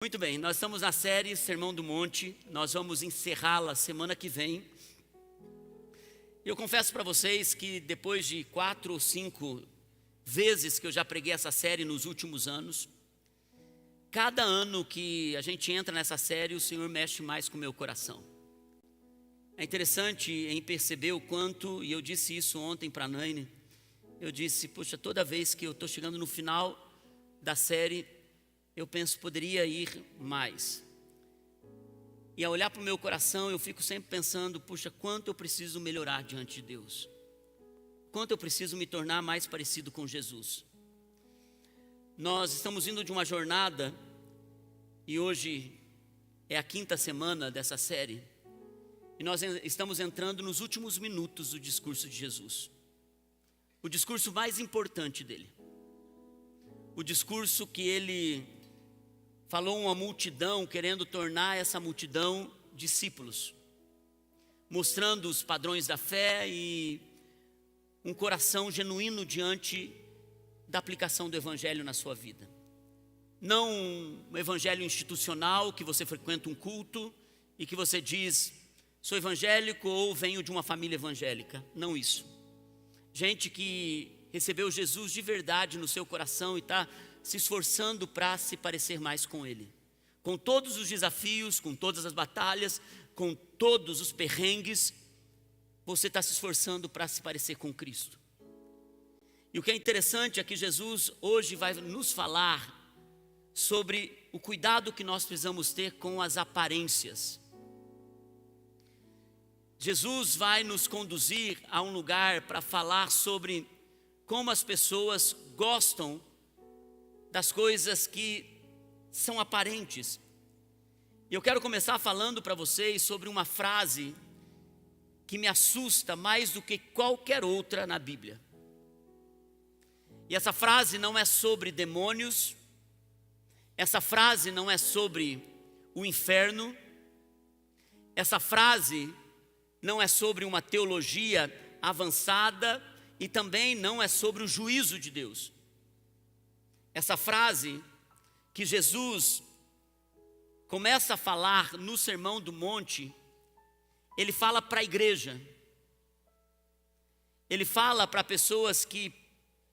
Muito bem, nós estamos na série Sermão do Monte, nós vamos encerrá-la semana que vem. Eu confesso para vocês que depois de 4 ou 5 vezes que eu já preguei essa série nos últimos anos, cada ano que a gente entra nessa série, o Senhor mexe mais com o meu coração. É interessante em perceber o quanto, e eu disse isso ontem para a Naine, eu disse, poxa, toda vez que eu estou chegando no final da série, eu penso, poderia ir mais. E ao olhar para o meu coração, eu fico sempre pensando, puxa, quanto eu preciso melhorar diante de Deus. Quanto eu preciso me tornar mais parecido com Jesus. Nós estamos indo de uma jornada, e hoje é a 5ª semana dessa série, e nós estamos entrando nos últimos minutos do discurso de Jesus. O discurso mais importante dele. O discurso que ele falou a uma multidão, querendo tornar essa multidão discípulos, mostrando os padrões da fé e um coração genuíno diante da aplicação do evangelho na sua vida. Não um evangelho institucional, que você frequenta um culto e que você diz, sou evangélico ou venho de uma família evangélica. Não isso. Gente que recebeu Jesus de verdade no seu coração e está se esforçando para se parecer mais com Ele. Com todos os desafios, com todas as batalhas, com todos os perrengues, você está se esforçando para se parecer com Cristo. E o que é interessante é que Jesus hoje vai nos falar sobre o cuidado que nós precisamos ter com as aparências. Jesus vai nos conduzir a um lugar para falar sobre como as pessoas gostam das coisas que são aparentes. E eu quero começar falando para vocês sobre uma frase que me assusta mais do que qualquer outra na Bíblia. E essa frase não é sobre demônios, essa frase não é sobre o inferno, essa frase não é sobre uma teologia avançada e também não é sobre o juízo de Deus. Essa frase que Jesus começa a falar no Sermão do Monte, ele fala para a igreja. Ele fala para pessoas que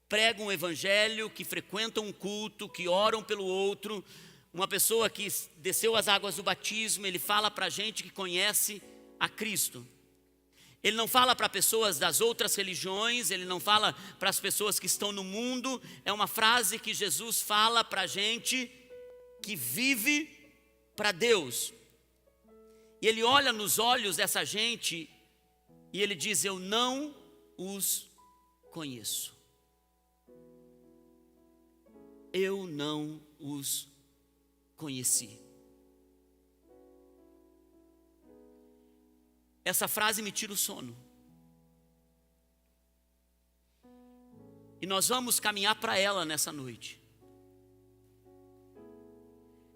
pregam o evangelho, que frequentam um culto, que oram pelo outro. Uma pessoa que desceu as águas do batismo, ele fala para a gente que conhece a Cristo. Ele não fala para pessoas das outras religiões, ele não fala para as pessoas que estão no mundo. É uma frase que Jesus fala para a gente que vive para Deus. E ele olha nos olhos dessa gente e ele diz, eu não os conheço. Eu não os conheci. Essa frase me tira o sono. E nós vamos caminhar para ela nessa noite.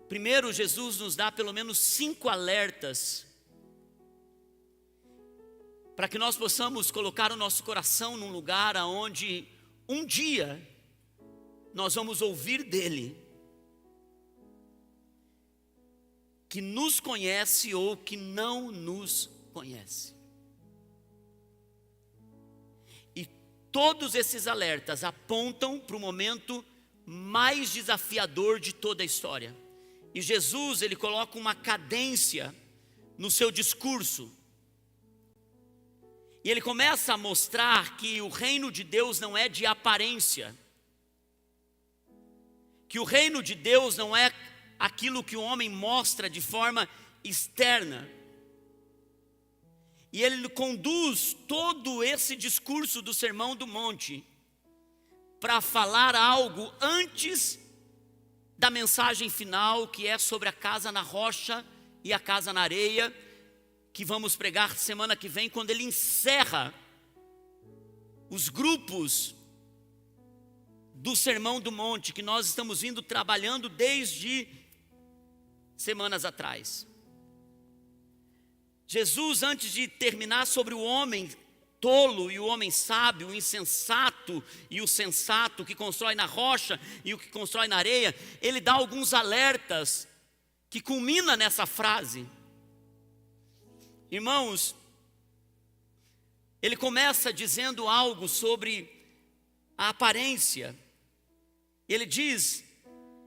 Primeiro, Jesus nos dá pelo menos 5 alertas para que nós possamos colocar o nosso coração num lugar onde um dia nós vamos ouvir dele, que nos conhece ou que não nos conhece. E todos esses alertas apontam para o momento mais desafiador de toda a história. E Jesus, ele coloca uma cadência no seu discurso. E ele começa a mostrar que o reino de Deus não é de aparência. Que o reino de Deus não é aquilo que o homem mostra de forma externa. E ele conduz todo esse discurso do Sermão do Monte para falar algo antes da mensagem final, que é sobre a casa na rocha e a casa na areia, que vamos pregar semana que vem, quando ele encerra os grupos do Sermão do Monte, que nós estamos vindo trabalhando desde semanas atrás. Jesus, antes de terminar sobre o homem tolo e o homem sábio, o insensato e o sensato, que constrói na rocha e o que constrói na areia, ele dá alguns alertas que culmina nessa frase. Irmãos, ele começa dizendo algo sobre a aparência. Ele diz,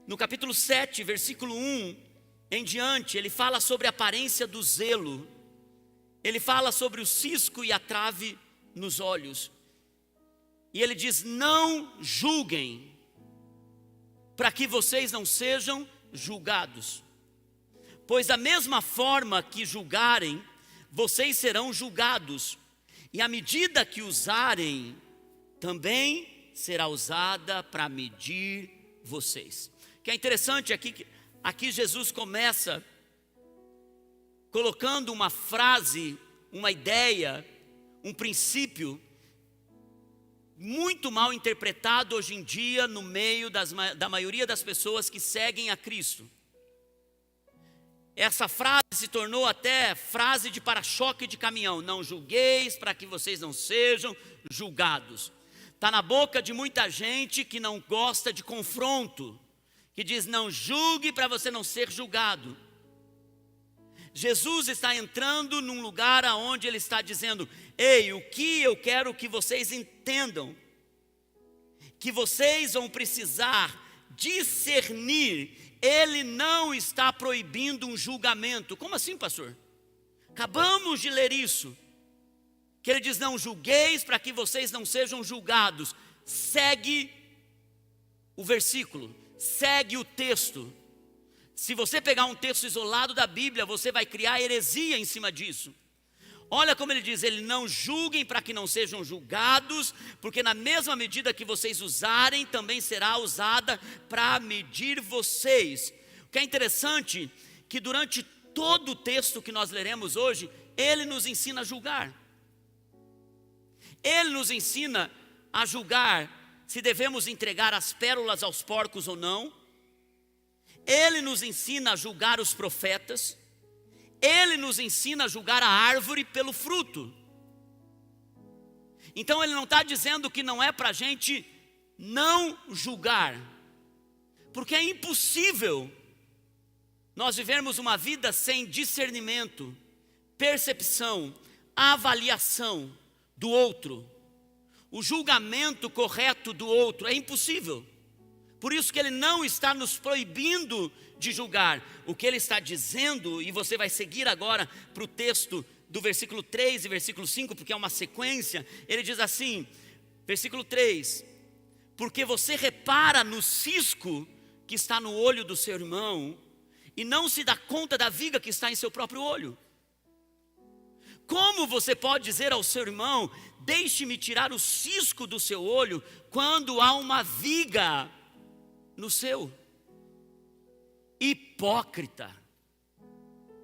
no capítulo 7, versículo 1 em diante, ele fala sobre a aparência do zelo. Ele fala sobre o cisco e a trave nos olhos. E ele diz, não julguem, para que vocês não sejam julgados. Pois da mesma forma que julgarem, vocês serão julgados. E a medida que usarem, também será usada para medir vocês. O que é interessante aqui Jesus começa colocando uma frase, uma ideia, um princípio muito mal interpretado hoje em dia no meio da maioria das pessoas que seguem a Cristo. Essa frase se tornou até frase de para-choque de caminhão. Não julgueis para que vocês não sejam julgados. Está na boca de muita gente que não gosta de confronto, que diz não julgue para você não ser julgado. Jesus está entrando num lugar onde ele está dizendo, ei, o que eu quero que vocês entendam, que vocês vão precisar discernir. Ele não está proibindo um julgamento. Como assim, pastor? Acabamos de ler isso, que ele diz, não julgueis para que vocês não sejam julgados. Segue o versículo, segue o texto. Se você pegar um texto isolado da Bíblia, você vai criar heresia em cima disso. Olha como ele diz, ele não julguem para que não sejam julgados, porque na mesma medida que vocês usarem, também será usada para medir vocês. O que é interessante, que durante todo o texto que nós leremos hoje, ele nos ensina a julgar. Ele nos ensina a julgar se devemos entregar as pérolas aos porcos ou não. Ele nos ensina a julgar os profetas. Ele nos ensina a julgar a árvore pelo fruto. Então ele não está dizendo que não é para a gente não julgar, porque é impossível nós vivermos uma vida sem discernimento, percepção, avaliação do outro, o julgamento correto do outro. É impossível. Por isso que ele não está nos proibindo de julgar. O que ele está dizendo, e você vai seguir agora para o texto do versículo 3 e versículo 5, porque é uma sequência. Ele diz assim, versículo 3, porque você repara no cisco que está no olho do seu irmão, e não se dá conta da viga que está em seu próprio olho. Como você pode dizer ao seu irmão, deixe-me tirar o cisco do seu olho, quando há uma viga no seu? Hipócrita,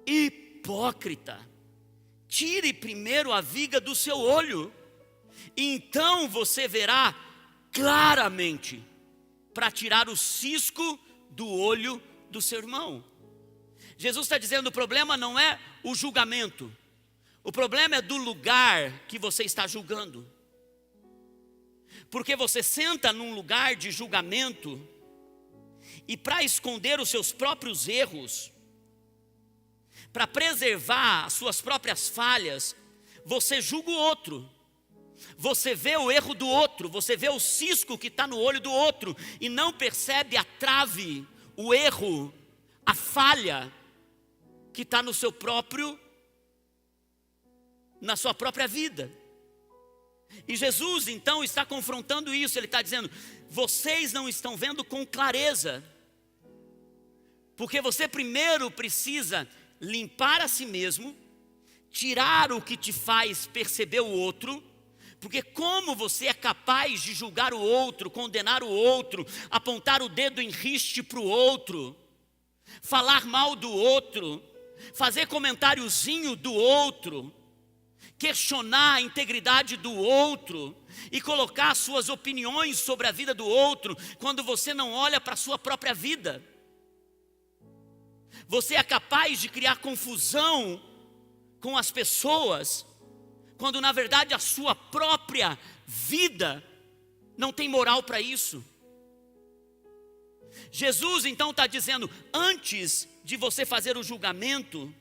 hipócrita, tire primeiro a viga do seu olho, e então você verá claramente para tirar o cisco do olho do seu irmão. Jesus está dizendo, o problema não é o julgamento, o problema é do lugar que você está julgando. Porque você senta num lugar de julgamento, e para esconder os seus próprios erros, para preservar as suas próprias falhas, você julga o outro. Você vê o erro do outro, você vê o cisco que está no olho do outro, e não percebe a trave, o erro, a falha que está no seu próprio, na sua própria vida. E Jesus então está confrontando isso. Ele está dizendo, vocês não estão vendo com clareza, porque você primeiro precisa limpar a si mesmo, tirar o que te faz perceber o outro. Porque como você é capaz de julgar o outro, condenar o outro, apontar o dedo em riste para o outro, falar mal do outro, fazer comentáriozinho do outro, questionar a integridade do outro e colocar suas opiniões sobre a vida do outro, quando você não olha para a sua própria vida? Você é capaz de criar confusão com as pessoas, quando na verdade a sua própria vida não tem moral para isso. Jesus então está dizendo, antes de você fazer o julgamento,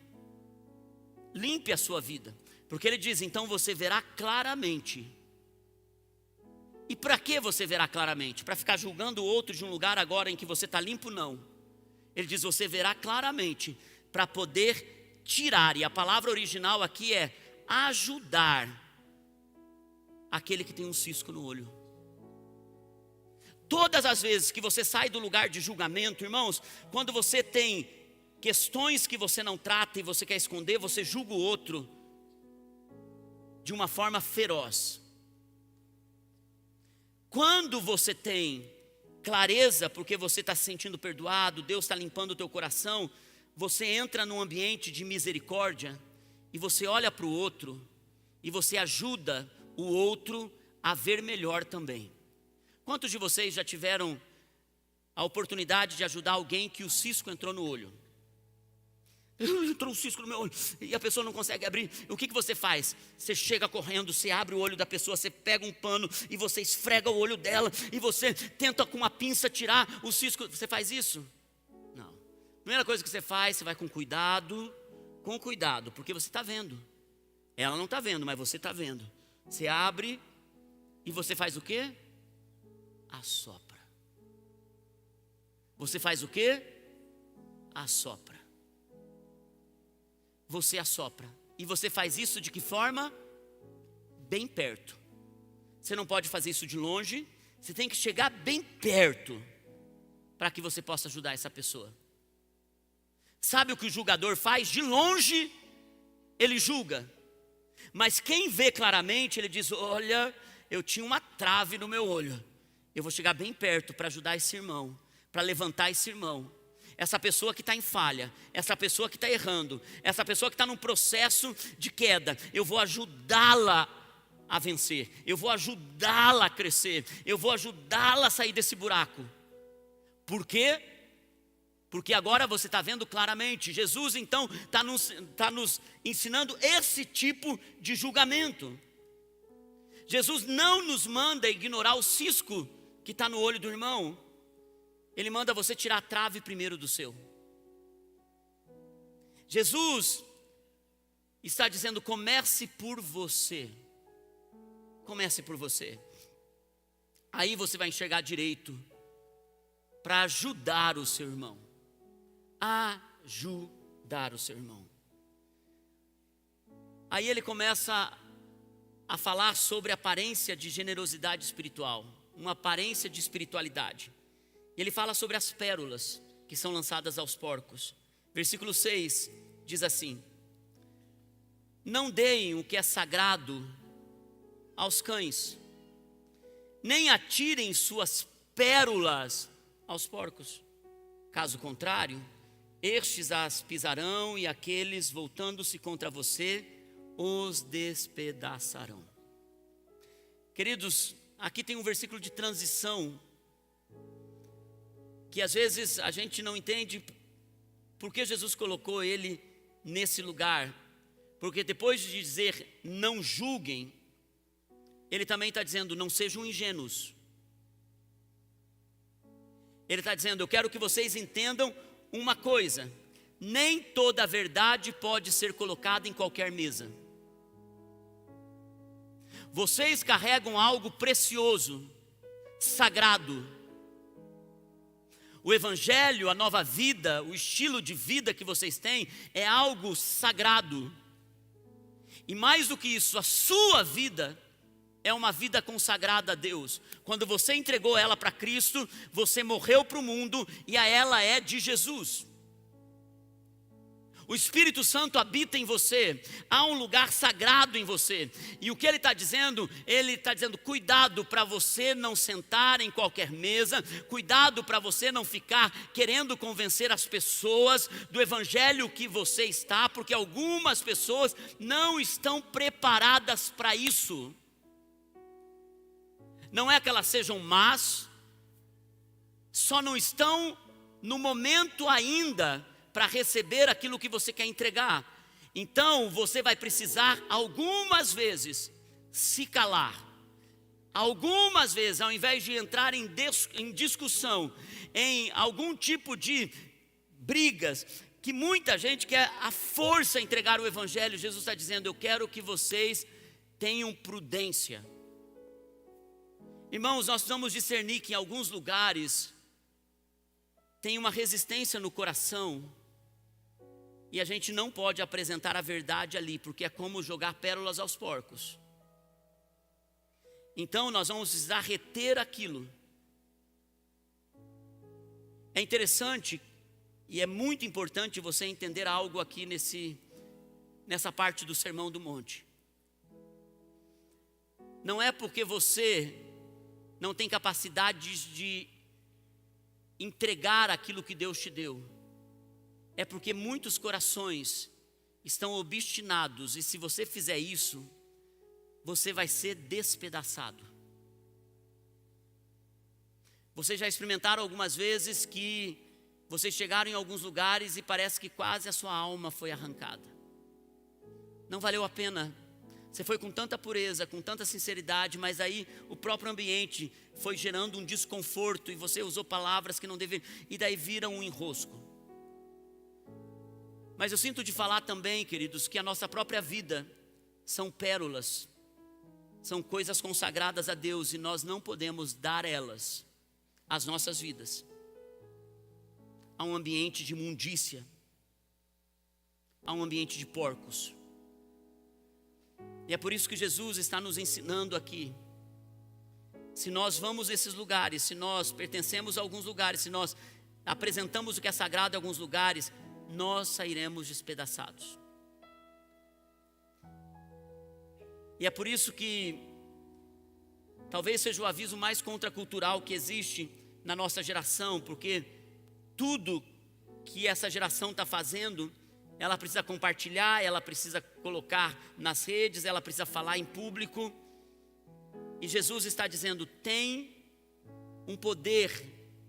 limpe a sua vida. Porque ele diz, então você verá claramente. E para que você verá claramente? Para ficar julgando o outro de um lugar agora em que você está limpo? Não. Ele diz, você verá claramente para poder tirar. E a palavra original aqui é ajudar aquele que tem um cisco no olho. Todas as vezes que você sai do lugar de julgamento, irmãos, quando você tem questões que você não trata e você quer esconder, você julga o outro de uma forma feroz. Quando você tem clareza, porque você está se sentindo perdoado, Deus está limpando o teu coração, você entra num ambiente de misericórdia e você olha para o outro e você ajuda o outro a ver melhor também. Quantos de vocês já tiveram a oportunidade de ajudar alguém que o cisco entrou no olho? Entrou um cisco no meu olho e a pessoa não consegue abrir. O que você faz? Você chega correndo, você abre o olho da pessoa, você pega um pano e você esfrega o olho dela e você tenta com uma pinça tirar o cisco. Você faz isso? Não. Primeira coisa que você faz, você vai com cuidado, porque você está vendo. Ela não está vendo, mas você está vendo. Você abre e você faz o quê? Assopra. Você faz o quê? Assopra. Você assopra. E você faz isso de que forma? Bem perto. Você não pode fazer isso de longe. Você tem que chegar bem perto para que você possa ajudar essa pessoa. Sabe o que o julgador faz? De longe ele julga. Mas quem vê claramente, ele diz, olha, eu tinha uma trave no meu olho. Eu vou chegar bem perto para ajudar esse irmão, para levantar esse irmão. Essa pessoa que está em falha, essa pessoa que está errando, essa pessoa que está num processo de queda, eu vou ajudá-la a vencer, eu vou ajudá-la a crescer, eu vou ajudá-la a sair desse buraco. Por quê? Porque agora você está vendo claramente. Jesus então está nos ensinando esse tipo de julgamento. Jesus não nos manda ignorar o cisco que está no olho do irmão. Ele manda você tirar a trave primeiro do seu. Jesus está dizendo, comece por você. Comece por você. Aí você vai enxergar direito para ajudar o seu irmão. Ajudar o seu irmão. Aí ele começa a falar sobre a aparência de generosidade espiritual, uma aparência de espiritualidade. Ele fala sobre as pérolas que são lançadas aos porcos. Versículo 6 diz assim: não deem o que é sagrado aos cães, nem atirem suas pérolas aos porcos. Caso contrário, estes as pisarão e aqueles, voltando-se contra você, os despedaçarão. Queridos, aqui tem um versículo de transição, que às vezes a gente não entende por que Jesus colocou ele nesse lugar. Porque depois de dizer não julguem, ele também está dizendo não sejam ingênuos. Ele está dizendo, eu quero que vocês entendam uma coisa: nem toda a verdade pode ser colocada em qualquer mesa. Vocês carregam algo precioso, sagrado. O evangelho, a nova vida, o estilo de vida que vocês têm é algo sagrado. E mais do que isso, a sua vida é uma vida consagrada a Deus. Quando você entregou ela para Cristo, você morreu para o mundo e a ela é de Jesus. O Espírito Santo habita em você, há um lugar sagrado em você. E o que ele está dizendo? Ele está dizendo, cuidado para você não sentar em qualquer mesa, cuidado para você não ficar querendo convencer as pessoas do evangelho que você está, porque algumas pessoas não estão preparadas para isso. Não é que elas sejam más, só não estão no momento ainda para receber aquilo que você quer entregar. Então você vai precisar algumas vezes se calar. Algumas vezes, ao invés de entrar em discussão, em algum tipo de brigas, que muita gente quer à força entregar o evangelho. Jesus está dizendo: eu quero que vocês tenham prudência. Irmãos, nós precisamos discernir que em alguns lugares tem uma resistência no coração, e a gente não pode apresentar a verdade ali, porque é como jogar pérolas aos porcos. Então nós vamos precisar reter aquilo. É interessante e é muito importante você entender algo aqui nessa parte do Sermão do Monte. Não é porque você não tem capacidade de entregar aquilo que Deus te deu, é porque muitos corações estão obstinados, e se você fizer isso, você vai ser despedaçado. Vocês já experimentaram algumas vezes que vocês chegaram em alguns lugares e parece que quase a sua alma foi arrancada. Não valeu a pena. Você foi com tanta pureza, com tanta sinceridade, mas aí o próprio ambiente foi gerando um desconforto e você usou palavras que não deveriam, e daí vira um enrosco. Mas eu sinto de falar também, queridos, que a nossa própria vida são pérolas, são coisas consagradas a Deus, e nós não podemos dar elas às nossas vidas, a um ambiente de imundícia, a um ambiente de porcos. E é por isso que Jesus está nos ensinando aqui. Se nós vamos a esses lugares, se nós pertencemos a alguns lugares, se nós apresentamos o que é sagrado em alguns lugares, nós sairemos despedaçados. E é por isso que talvez seja o aviso mais contracultural que existe na nossa geração, porque tudo que essa geração está fazendo, ela precisa compartilhar, ela precisa colocar nas redes, ela precisa falar em público. E Jesus está dizendo: tem um poder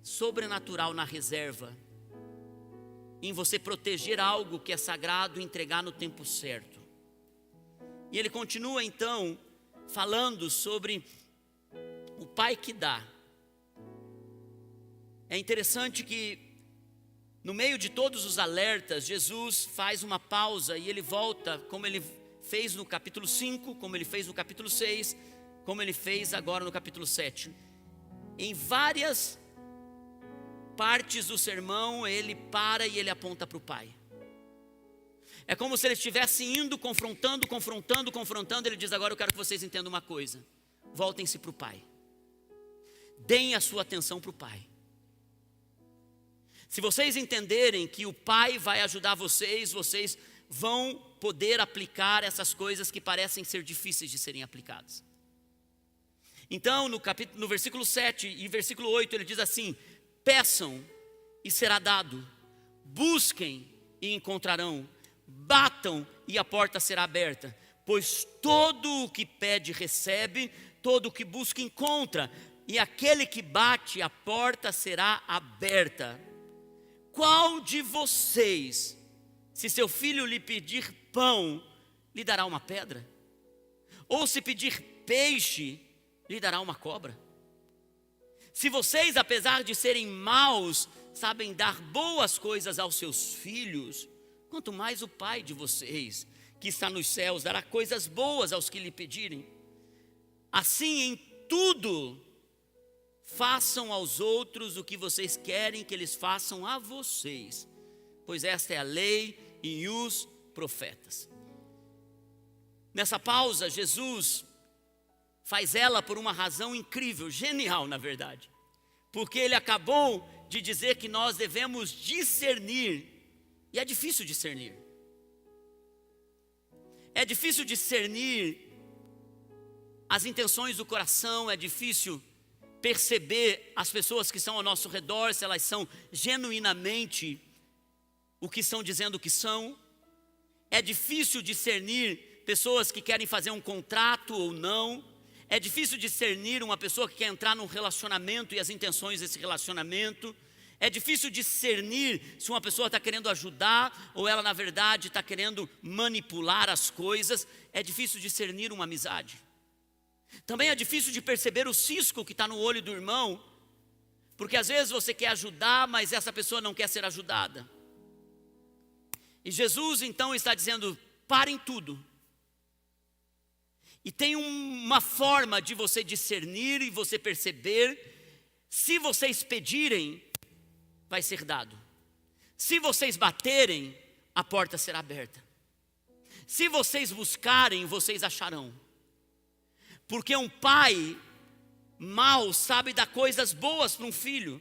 sobrenatural na reserva, em você proteger algo que é sagrado e entregar no tempo certo. E ele continua então falando sobre o Pai que dá. É interessante que no meio de todos os alertas, Jesus faz uma pausa e ele volta, como ele fez no capítulo 5, como ele fez no capítulo 6, como ele fez agora no capítulo 7. Em várias partes do sermão, ele para e ele aponta para o Pai. É como se ele estivesse indo, confrontando, ele diz: agora eu quero que vocês entendam uma coisa, voltem-se para o Pai, deem a sua atenção para o Pai. Se vocês entenderem que o Pai vai ajudar vocês, vocês vão poder aplicar essas coisas que parecem ser difíceis de serem aplicadas. Então no versículo 7 e versículo 8 ele diz assim: peçam e será dado, busquem e encontrarão, batam e a porta será aberta, pois todo o que pede recebe, todo o que busca encontra, e aquele que bate a porta será aberta. Qual de vocês, se seu filho lhe pedir pão, lhe dará uma pedra? Ou se pedir peixe, lhe dará uma cobra? Se vocês, apesar de serem maus, sabem dar boas coisas aos seus filhos, quanto mais o Pai de vocês, que está nos céus, dará coisas boas aos que lhe pedirem. Assim, em tudo, façam aos outros o que vocês querem que eles façam a vocês, pois esta é a lei e os profetas. Nessa pausa, Jesus faz ela por uma razão incrível, genial na verdade, porque ele acabou de dizer que nós devemos discernir, e é difícil discernir. É difícil discernir as intenções do coração, é difícil perceber as pessoas que estão ao nosso redor, se elas são genuinamente o que estão dizendo que são. É difícil discernir pessoas que querem fazer um contrato ou não. É difícil discernir uma pessoa que quer entrar num relacionamento e as intenções desse relacionamento. É difícil discernir se uma pessoa está querendo ajudar ou ela na verdade está querendo manipular as coisas. É difícil discernir uma amizade. Também é difícil de perceber o cisco que está no olho do irmão, porque às vezes você quer ajudar, mas essa pessoa não quer ser ajudada. E Jesus então está dizendo: parem tudo. E tem uma forma de você discernir e você perceber. Se vocês pedirem, vai ser dado. Se vocês baterem, a porta será aberta. Se vocês buscarem, vocês acharão. Porque um pai mau sabe dar coisas boas para um filho.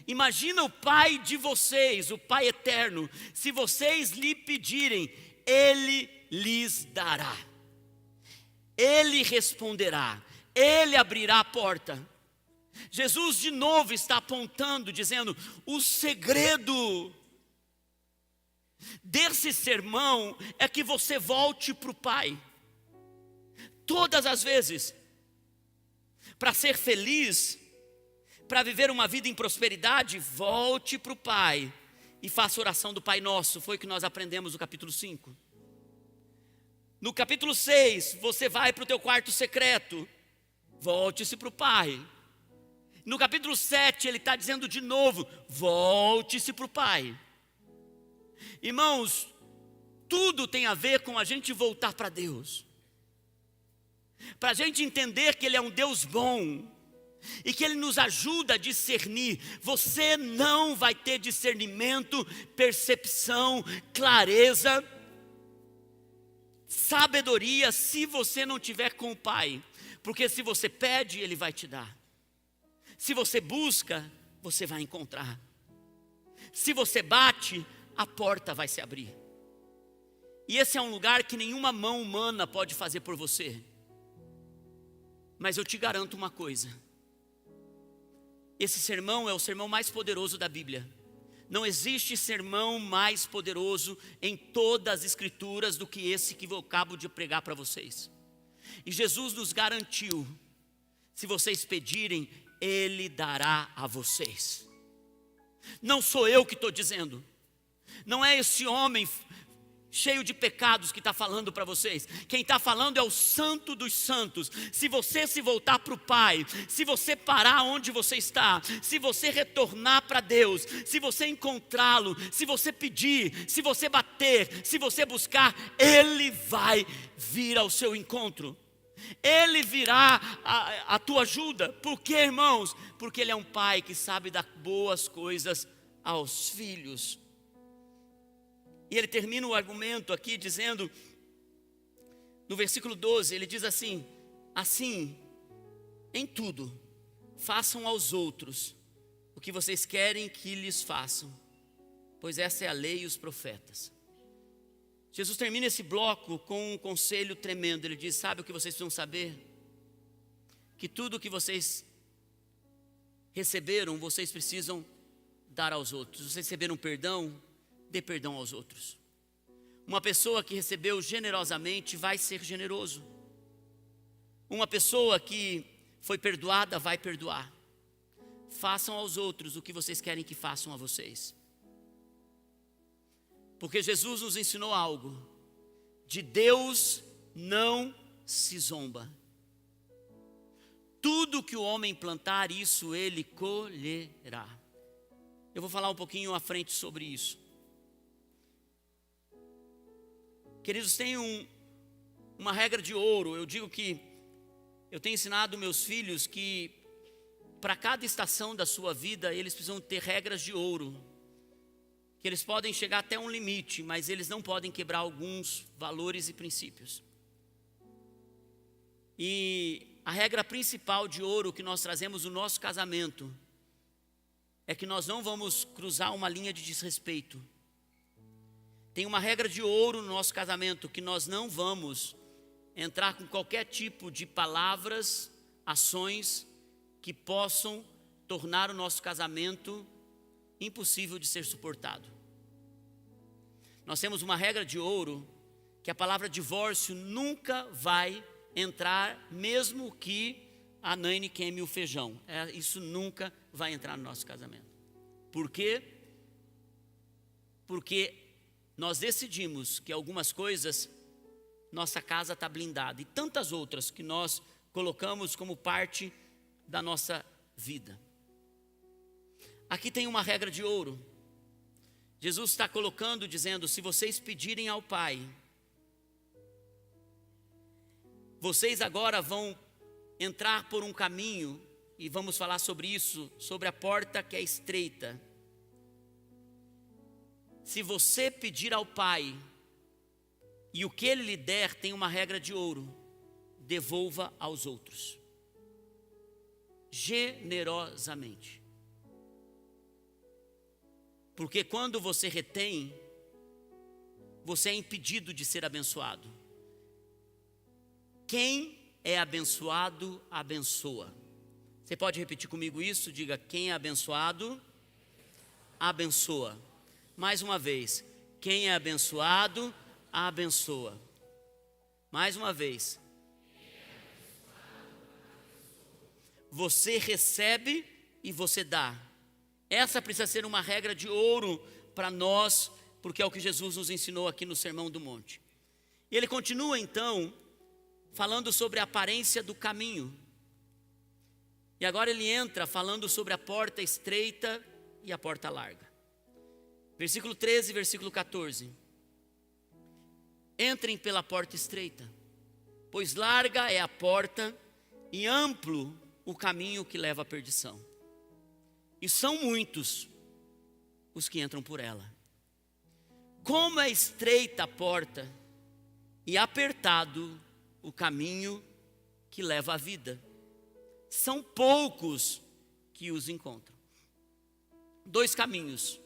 Imagina o pai de vocês, o Pai eterno. Se vocês lhe pedirem, Ele lhes dará. Ele responderá. Ele abrirá a porta. Jesus de novo está apontando, dizendo: o segredo desse sermão é que você volte para o Pai. Todas as vezes. Para ser feliz, para viver uma vida em prosperidade, volte para o Pai e faça a oração do Pai Nosso. Foi o que nós aprendemos no capítulo 5. No capítulo 6, você vai para o teu quarto secreto, volte-se para o Pai. No capítulo 7, ele está dizendo de novo: volte-se para o Pai. Irmãos, tudo tem a ver com a gente voltar para Deus. Para a gente entender que Ele é um Deus bom e que Ele nos ajuda a discernir. Você não vai ter discernimento, percepção, clareza, sabedoria se você não tiver com o Pai. Porque se você pede, Ele vai te dar. Se você busca, você vai encontrar. Se você bate, a porta vai se abrir. E esse é um lugar que nenhuma mão humana pode fazer por você. Mas eu te garanto uma coisa: esse sermão é o sermão mais poderoso da Bíblia. Não existe sermão mais poderoso em todas as escrituras do que esse que eu acabo de pregar para vocês. E Jesus nos garantiu: se vocês pedirem, Ele dará a vocês. Não sou eu que estou dizendo. Não é esse homem cheio de pecados que está falando para vocês. Quem está falando é o Santo dos Santos. Se você se voltar para o Pai, se você parar onde você está, se você retornar para Deus, se você encontrá-lo, se você pedir, se você bater, se você buscar, Ele vai vir ao seu encontro. Ele virá a tua ajuda. Por quê, irmãos? Porque Ele é um Pai que sabe dar boas coisas aos filhos. E ele termina o argumento aqui dizendo, no versículo 12, ele diz assim: assim, em tudo, façam aos outros o que vocês querem que lhes façam, pois essa é a lei e os profetas. Jesus termina esse bloco com um conselho tremendo. Ele diz: sabe o que vocês precisam saber? Que tudo o que vocês receberam, vocês precisam dar aos outros. Vocês receberam perdão, dê perdão aos outros. Uma pessoa que recebeu generosamente vai ser generoso. Uma pessoa que foi perdoada vai perdoar. Façam aos outros o que vocês querem que façam a vocês. Porque Jesus nos ensinou algo: de Deus não se zomba. Tudo que o homem plantar, isso ele colherá. Eu vou falar um pouquinho à frente sobre isso. Queridos, tem uma regra de ouro. Eu digo que eu tenho ensinado meus filhos que para cada estação da sua vida eles precisam ter regras de ouro. Que eles podem chegar até um limite, mas eles não podem quebrar alguns valores e princípios. E a regra principal de ouro que nós trazemos no nosso casamento é que nós não vamos cruzar uma linha de desrespeito. Tem uma regra de ouro no nosso casamento, que nós não vamos entrar com qualquer tipo de palavras, ações que possam tornar o nosso casamento impossível de ser suportado. Nós temos uma regra de ouro, que a palavra divórcio nunca vai entrar, mesmo que a Naine queime o feijão. Isso nunca vai entrar no nosso casamento. Por quê? Porque nós decidimos que algumas coisas, nossa casa está blindada, e tantas outras que nós colocamos como parte da nossa vida. Aqui tem uma regra de ouro. Jesus está colocando, dizendo: se vocês pedirem ao Pai, vocês agora vão entrar por um caminho, e vamos falar sobre isso, sobre a porta que é estreita. Se você pedir ao Pai, e o que Ele lhe der tem uma regra de ouro: devolva aos outros, generosamente. Porque quando você retém, você é impedido de ser abençoado. Quem é abençoado, abençoa. Você pode repetir comigo isso? Diga: quem é abençoado, abençoa. Mais uma vez: quem é abençoado, abençoa. Mais uma vez: você recebe e você dá. Essa precisa ser uma regra de ouro para nós, porque é o que Jesus nos ensinou aqui no Sermão do Monte. E ele continua então falando sobre a aparência do caminho. E agora ele entra falando sobre a porta estreita e a porta larga. Versículo 13 e versículo 14. Entrem pela porta estreita, pois larga é a porta e amplo o caminho que leva à perdição. E são muitos os que entram por ela. Como é estreita a porta e apertado o caminho que leva à vida, são poucos que os encontram. 2 caminhos,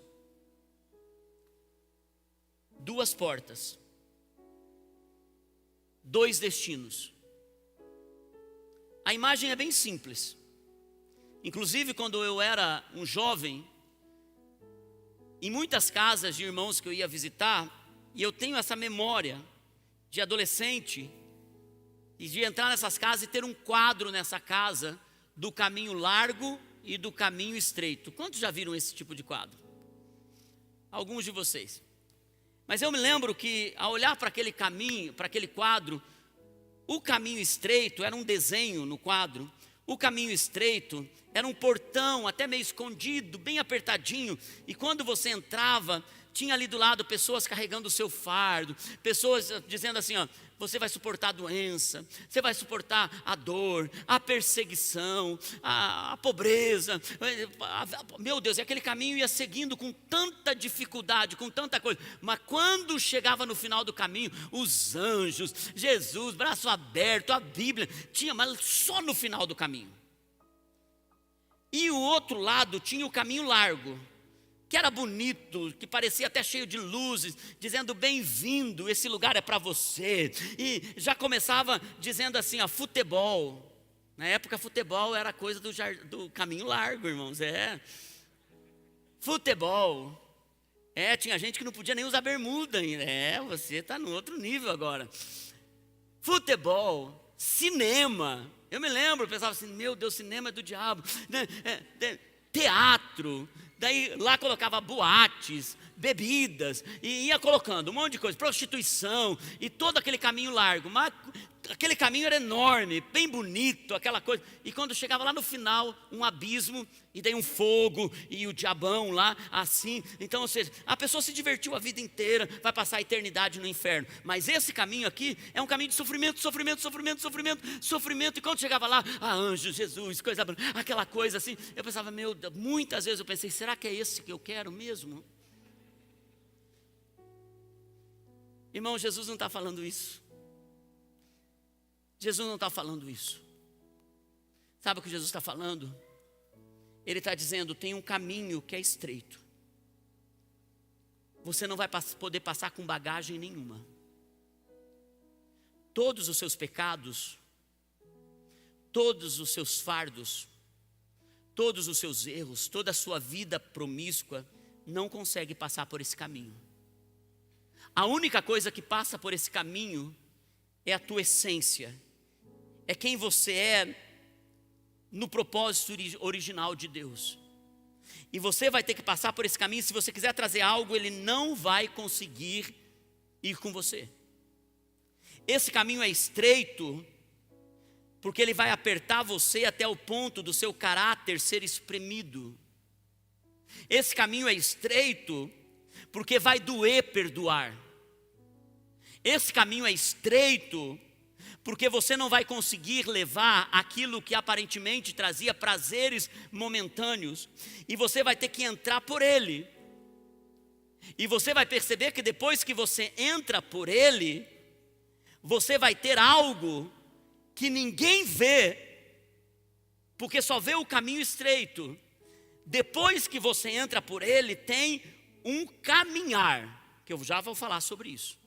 2 portas, 2 destinos. A imagem é bem simples. Inclusive, quando eu era um jovem, em muitas casas de irmãos que eu ia visitar, e eu tenho essa memória de adolescente, e de entrar nessas casas e ter um quadro nessa casa do caminho largo e do caminho estreito. Quantos já viram esse tipo de quadro? Alguns de vocês. Mas eu me lembro que, ao olhar para aquele caminho, para aquele quadro, o caminho estreito era um desenho no quadro. O caminho estreito era um portão até meio escondido, bem apertadinho, e quando você entrava, tinha ali do lado pessoas carregando o seu fardo, pessoas dizendo assim: ó, você vai suportar a doença, você vai suportar a dor, a perseguição, a pobreza. Meu Deus, e aquele caminho ia seguindo com tanta dificuldade, com tanta coisa. Mas quando chegava no final do caminho, os anjos, Jesus, braço aberto, a Bíblia, tinha, mas só no final do caminho. E o outro lado tinha o caminho largo, que era bonito, que parecia até cheio de luzes, dizendo: bem-vindo, esse lugar é para você. E já começava dizendo assim: ó, futebol. Na época, futebol era coisa do caminho largo, irmãos. Futebol. Tinha gente que não podia nem usar bermuda ainda. Você está no outro nível agora. Futebol, cinema. Eu me lembro, eu pensava assim: meu Deus, cinema é do diabo. Teatro. Daí lá colocava boates, bebidas, e ia colocando um monte de coisa, prostituição, e todo aquele caminho largo. Mas aquele caminho era enorme, bem bonito, aquela coisa. E quando chegava lá no final, um abismo, e daí um fogo, e o diabão lá, assim. Então, ou seja, a pessoa se divertiu a vida inteira, vai passar a eternidade no inferno. Mas esse caminho aqui é um caminho de sofrimento, sofrimento, sofrimento, sofrimento, sofrimento. E quando chegava lá, anjos, Jesus, coisa, aquela coisa assim, eu pensava: meu Deus, muitas vezes eu pensei: será que é esse que eu quero mesmo? Irmão, Jesus não está falando isso. Jesus não está falando isso. Sabe o que Jesus está falando? Ele está dizendo: tem um caminho que é estreito. Você não vai poder passar com bagagem nenhuma. Todos os seus pecados, todos os seus fardos, todos os seus erros, toda a sua vida promíscua, não consegue passar por esse caminho. A única coisa que passa por esse caminho é a tua essência, é quem você é no propósito original de Deus. E você vai ter que passar por esse caminho. Se você quiser trazer algo, Ele não vai conseguir ir com você. Esse caminho é estreito, porque ele vai apertar você até o ponto do seu caráter ser espremido. Esse caminho é estreito, porque vai doer perdoar. Esse caminho é estreito, porque você não vai conseguir levar aquilo que aparentemente trazia prazeres momentâneos, e você vai ter que entrar por ele. E você vai perceber que depois que você entra por ele, você vai ter algo que ninguém vê, porque só vê o caminho estreito. Depois que você entra por ele, tem um caminhar, que eu já vou falar sobre isso.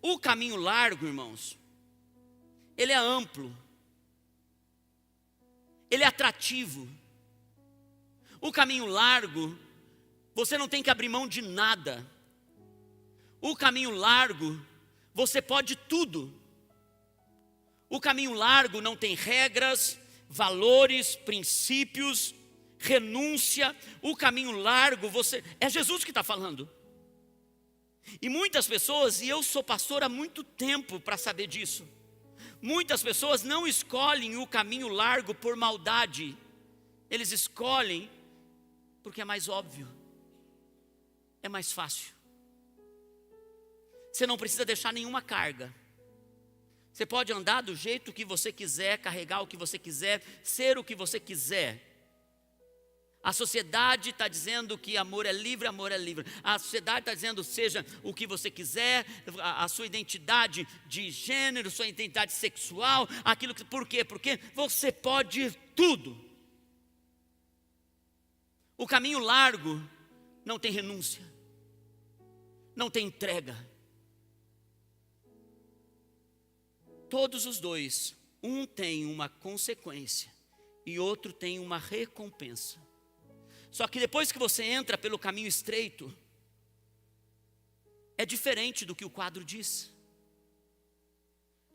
O caminho largo, irmãos, ele é amplo, ele é atrativo. O caminho largo, você não tem que abrir mão de nada. O caminho largo, você pode tudo. O caminho largo não tem regras, valores, princípios, renúncia. O caminho largo, é Jesus que está falando. E muitas pessoas, e eu sou pastor há muito tempo para saber disso, muitas pessoas não escolhem o caminho largo por maldade. Eles escolhem porque é mais óbvio, é mais fácil. Você não precisa deixar nenhuma carga. Você pode andar do jeito que você quiser, carregar o que você quiser, ser o que você quiser. A sociedade está dizendo que amor é livre, amor é livre. A sociedade está dizendo seja o que você quiser, a sua identidade de gênero, sua identidade sexual, aquilo que, por quê? Porque você pode tudo. O caminho largo não tem renúncia, não tem entrega. Todos os dois, um tem uma consequência e outro tem uma recompensa. Só que depois que você entra pelo caminho estreito, é diferente do que o quadro diz.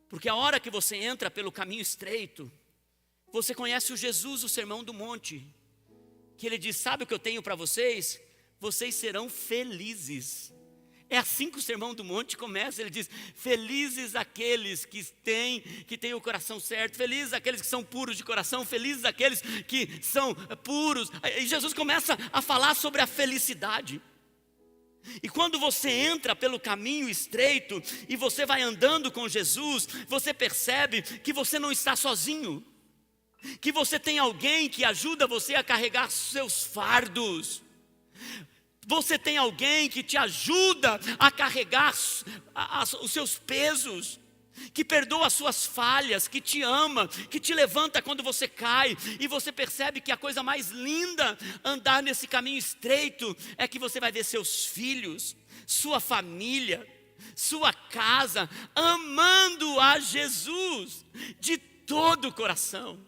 Porque a hora que você entra pelo caminho estreito, você conhece o Jesus, o Sermão do Monte, que ele diz: sabe o que eu tenho para vocês? Vocês serão felizes. É assim que o Sermão do Monte começa. Ele diz: felizes aqueles que têm o coração certo, felizes aqueles que são puros de coração, felizes aqueles que são puros. E Jesus começa a falar sobre a felicidade. E quando você entra pelo caminho estreito e você vai andando com Jesus, você percebe que você não está sozinho, que você tem alguém que ajuda você a carregar seus fardos. Você tem alguém que te ajuda a carregar os seus pesos, que perdoa as suas falhas, que te ama, que te levanta quando você cai. E você percebe que a coisa mais linda andar nesse caminho estreito é que você vai ver seus filhos, sua família, sua casa, amando a Jesus de todo o coração,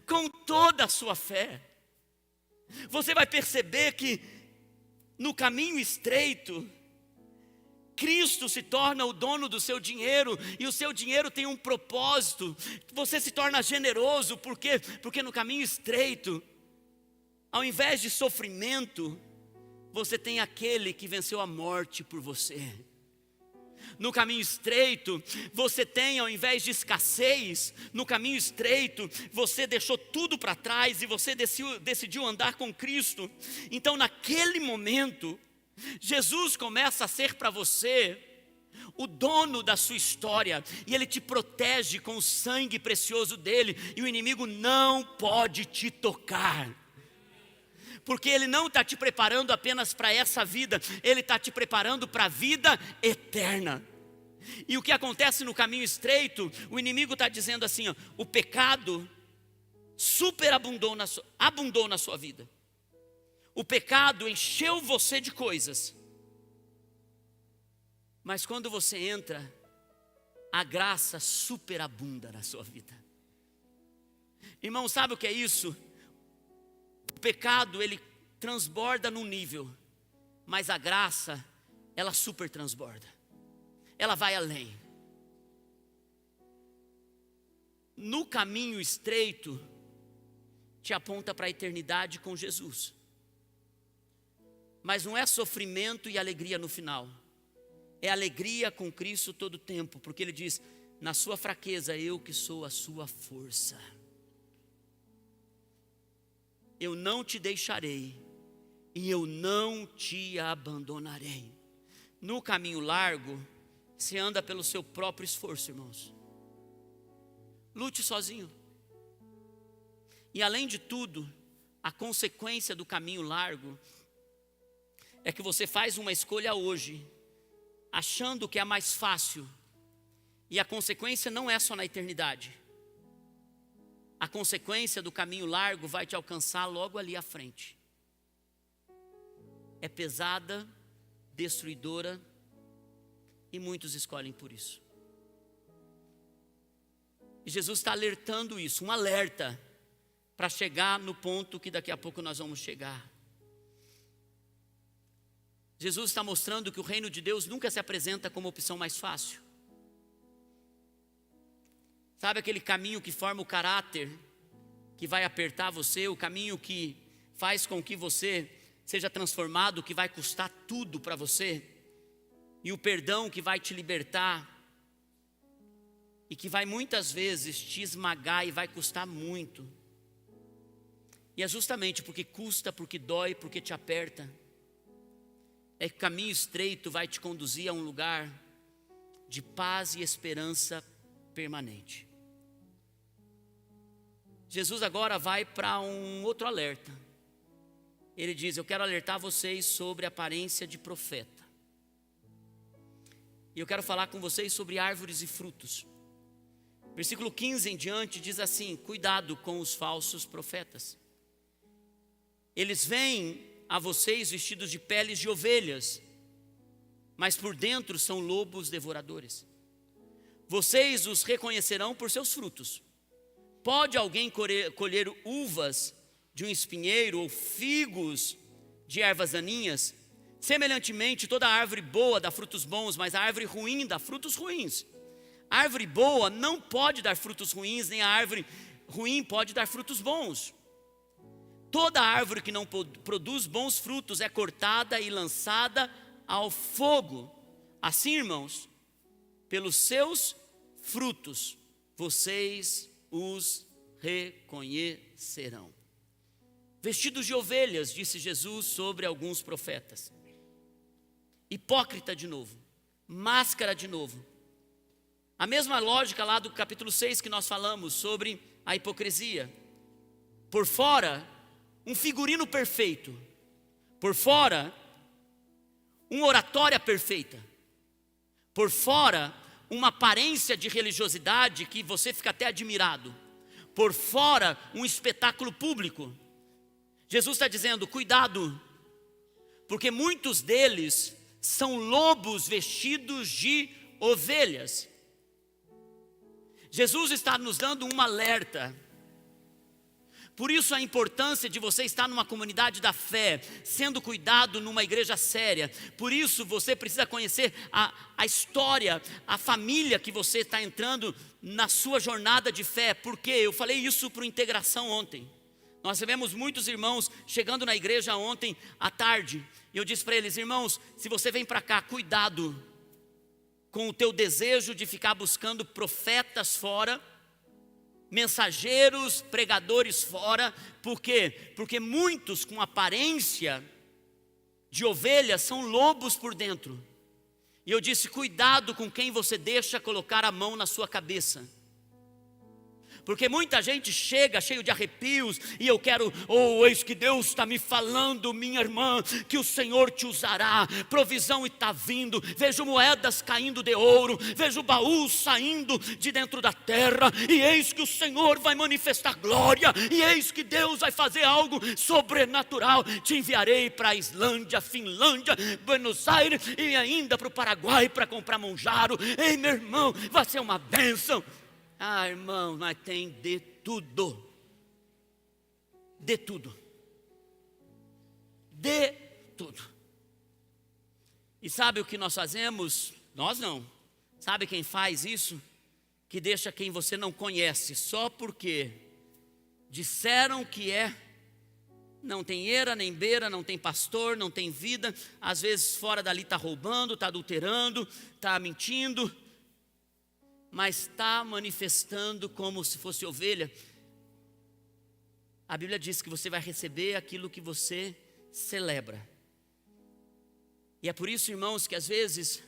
com toda a sua fé. Você vai perceber que no caminho estreito, Cristo se torna o dono do seu dinheiro, e o seu dinheiro tem um propósito. Você se torna generoso, por quê? Porque no caminho estreito, ao invés de sofrimento, você tem aquele que venceu a morte por você. No caminho estreito, você tem, ao invés de escassez, no caminho estreito, você deixou tudo para trás e você decidiu andar com Cristo. Então, naquele momento, Jesus começa a ser para você o dono da sua história, e Ele te protege com o sangue precioso dEle, e o inimigo não pode te tocar. Porque Ele não está te preparando apenas para essa vida, Ele está te preparando para a vida eterna. E o que acontece no caminho estreito, o inimigo está dizendo assim, ó, o pecado superabundou abundou na sua vida. O pecado encheu você de coisas. Mas quando você entra, a graça superabunda na sua vida. Irmão, sabe o que é isso? O pecado, ele transborda num nível, mas a graça, ela super transborda. Ela vai além. No caminho estreito, te aponta para a eternidade com Jesus. Mas não é sofrimento e alegria no final. É alegria com Cristo todo o tempo, porque Ele diz: na sua fraqueza, eu que sou a sua força. Eu não te deixarei, e eu não te abandonarei. No caminho largo, você anda pelo seu próprio esforço, irmãos. Lute sozinho. E além de tudo, a consequência do caminho largo é que você faz uma escolha hoje, achando que é mais fácil. E a consequência não é só na eternidade. A consequência do caminho largo vai te alcançar logo ali à frente. É pesada, destruidora, e muitos escolhem por isso. E Jesus está alertando isso, um alerta, para chegar no ponto que daqui a pouco nós vamos chegar. Jesus está mostrando que o reino de Deus nunca se apresenta como opção mais fácil. Sabe aquele caminho que forma o caráter, que vai apertar você, o caminho que faz com que você seja transformado, que vai custar tudo para você, e o perdão que vai te libertar, e que vai muitas vezes te esmagar e vai custar muito. E é justamente porque custa, porque dói, porque te aperta, é que o caminho estreito vai te conduzir a um lugar de paz e esperança permanente. Jesus agora vai para um outro alerta. Ele diz: eu quero alertar vocês sobre a aparência de profeta. E eu quero falar com vocês sobre árvores e frutos. Versículo 15 em diante diz assim: cuidado com os falsos profetas. Eles vêm a vocês vestidos de peles de ovelhas, mas por dentro são lobos devoradores. Vocês os reconhecerão por seus frutos. Pode alguém colher uvas de um espinheiro ou figos de ervas daninhas? Semelhantemente, toda árvore boa dá frutos bons, mas a árvore ruim dá frutos ruins. A árvore boa não pode dar frutos ruins, nem a árvore ruim pode dar frutos bons. Toda árvore que não produz bons frutos é cortada e lançada ao fogo. Assim, irmãos, pelos seus frutos vocês os reconhecerão. Vestidos de ovelhas, disse Jesus sobre alguns profetas. Hipócrita de novo, máscara de novo. A mesma lógica lá do capítulo 6 que nós falamos sobre a hipocrisia. Por fora, um figurino perfeito. Por fora, uma oratória perfeita. Por fora, uma aparência de religiosidade que você fica até admirado. Por fora, um espetáculo público. Jesus está dizendo: cuidado, porque muitos deles são lobos vestidos de ovelhas. Jesus está nos dando um alerta. Por isso a importância de você estar numa comunidade da fé, sendo cuidado numa igreja séria. Por isso você precisa conhecer a história, a família que você está entrando na sua jornada de fé. Porque eu falei isso para o Integração ontem. Nós tivemos muitos irmãos chegando na igreja ontem à tarde. E eu disse para eles: irmãos, se você vem para cá, cuidado com o teu desejo de ficar buscando profetas fora, mensageiros, pregadores fora. Por quê? Porque muitos com aparência de ovelha são lobos por dentro. E eu disse: cuidado com quem você deixa colocar a mão na sua cabeça. Porque muita gente chega cheio de arrepios, e eu quero, eis que Deus está me falando, minha irmã, que o Senhor te usará, provisão está vindo, vejo moedas caindo de ouro, vejo baús saindo de dentro da terra, e eis que o Senhor vai manifestar glória, e eis que Deus vai fazer algo sobrenatural, te enviarei para a Islândia, Finlândia, Buenos Aires, e ainda para o Paraguai para comprar monjaro. Ei, meu irmão, vai ser uma bênção. Ah, irmão, mas tem de tudo. De tudo. De tudo. E sabe o que nós fazemos? Nós não. Sabe quem faz isso? Que deixa quem você não conhece, só porque disseram que é. Não tem eira, nem beira, não tem pastor, não tem vida. Às vezes fora dali está roubando, está adulterando, está mentindo, mas está manifestando como se fosse ovelha. A Bíblia diz que você vai receber aquilo que você celebra. E é por isso, irmãos, que às vezes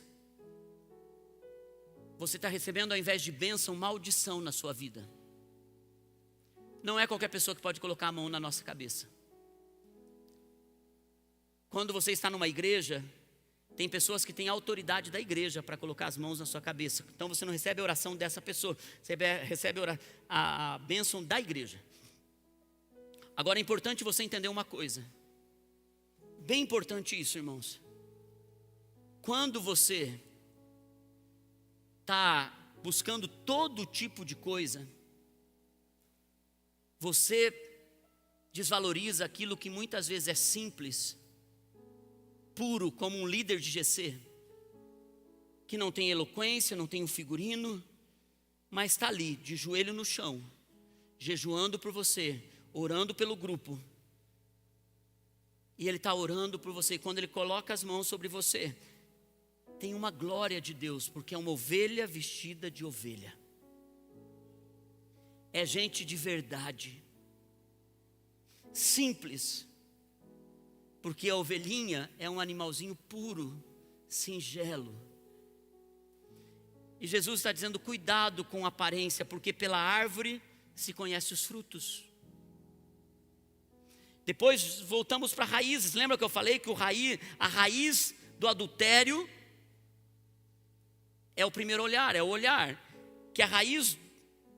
você está recebendo, ao invés de bênção, maldição na sua vida. Não é qualquer pessoa que pode colocar a mão na nossa cabeça. Quando você está numa igreja, tem pessoas que têm autoridade da igreja para colocar as mãos na sua cabeça. Então você não recebe a oração dessa pessoa, você recebe a bênção da igreja. Agora é importante você entender uma coisa. Bem importante isso, irmãos. Quando você está buscando todo tipo de coisa, você desvaloriza aquilo que muitas vezes é simples, puro, como um líder de GC, que não tem eloquência, não tem um figurino, mas está ali, de joelho no chão, jejuando por você, orando pelo grupo. E ele está orando por você, e quando ele coloca as mãos sobre você, tem uma glória de Deus, porque é uma ovelha vestida de ovelha. É gente de verdade, simples, porque a ovelhinha é um animalzinho puro, singelo. E Jesus está dizendo, cuidado com a aparência, porque pela árvore se conhece os frutos. Depois voltamos para raízes. Lembra que eu falei que a raiz do adultério é o primeiro olhar, é o olhar. Que a raiz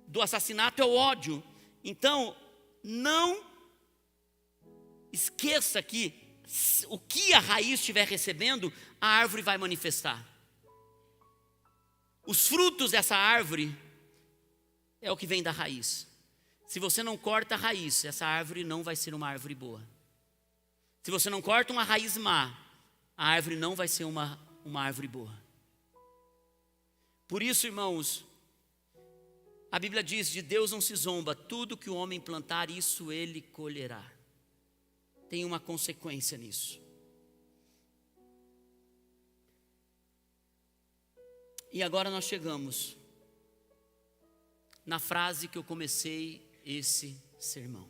do assassinato é o ódio. Então, não esqueça que o que a raiz estiver recebendo, a árvore vai manifestar. Os frutos dessa árvore é o que vem da raiz. Se você não corta a raiz, essa árvore não vai ser uma árvore boa. Se você não corta uma raiz má, a árvore não vai ser uma árvore boa. Por isso, irmãos, a Bíblia diz, de Deus não se zomba, tudo que o homem plantar, isso ele colherá. Tem uma consequência nisso. E agora nós chegamos na frase que eu comecei esse sermão.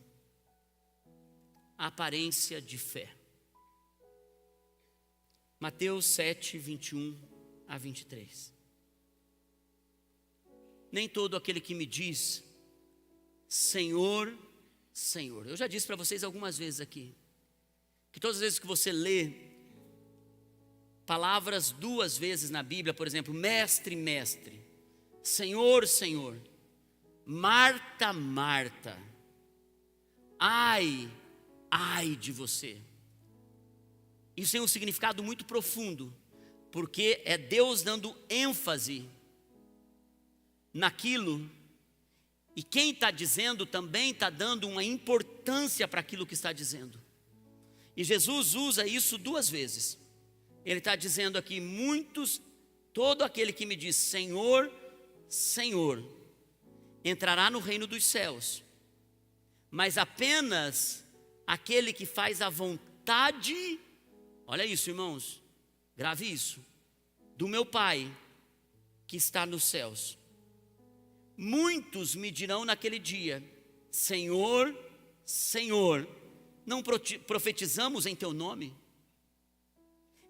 A aparência de fé. Mateus 7, 21 a 23. Nem todo aquele que me diz, Senhor, Senhor. Eu já disse para vocês algumas vezes aqui, que todas as vezes que você lê palavras duas vezes na Bíblia, por exemplo, mestre, mestre, Senhor, Senhor, Marta, Marta, ai, ai de você. Isso tem um significado muito profundo, porque é Deus dando ênfase naquilo, e quem está dizendo também está dando uma importância para aquilo que está dizendo. E Jesus usa isso duas vezes. Ele está dizendo aqui, todo aquele que me diz Senhor, Senhor, entrará no reino dos céus, mas apenas aquele que faz a vontade, olha isso, irmãos, grave isso, do meu Pai que está nos céus. Muitos me dirão naquele dia, Senhor, Senhor, não profetizamos em teu nome?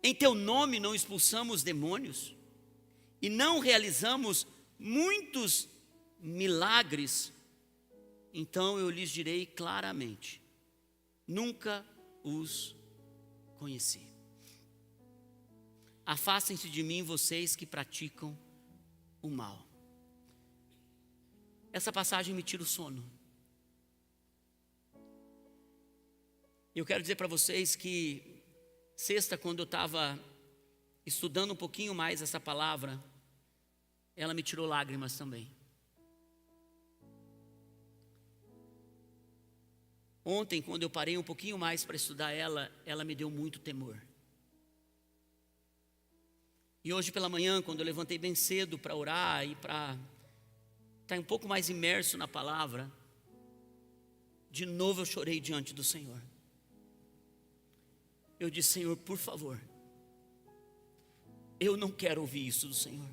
Em teu nome não expulsamos demônios? E não realizamos muitos milagres? Então eu lhes direi claramente, nunca os conheci. Afastem-se de mim, vocês que praticam o mal. Essa passagem me tira o sono. Eu quero dizer para vocês que sexta, quando eu estava estudando um pouquinho mais essa palavra, ela me tirou lágrimas também. Ontem, quando eu parei um pouquinho mais para estudar ela me deu muito temor. E hoje pela manhã, quando eu levantei bem cedo para orar e para estar um pouco mais imerso na palavra, de novo eu chorei diante do Senhor. Eu disse, Senhor, por favor, eu não quero ouvir isso do Senhor.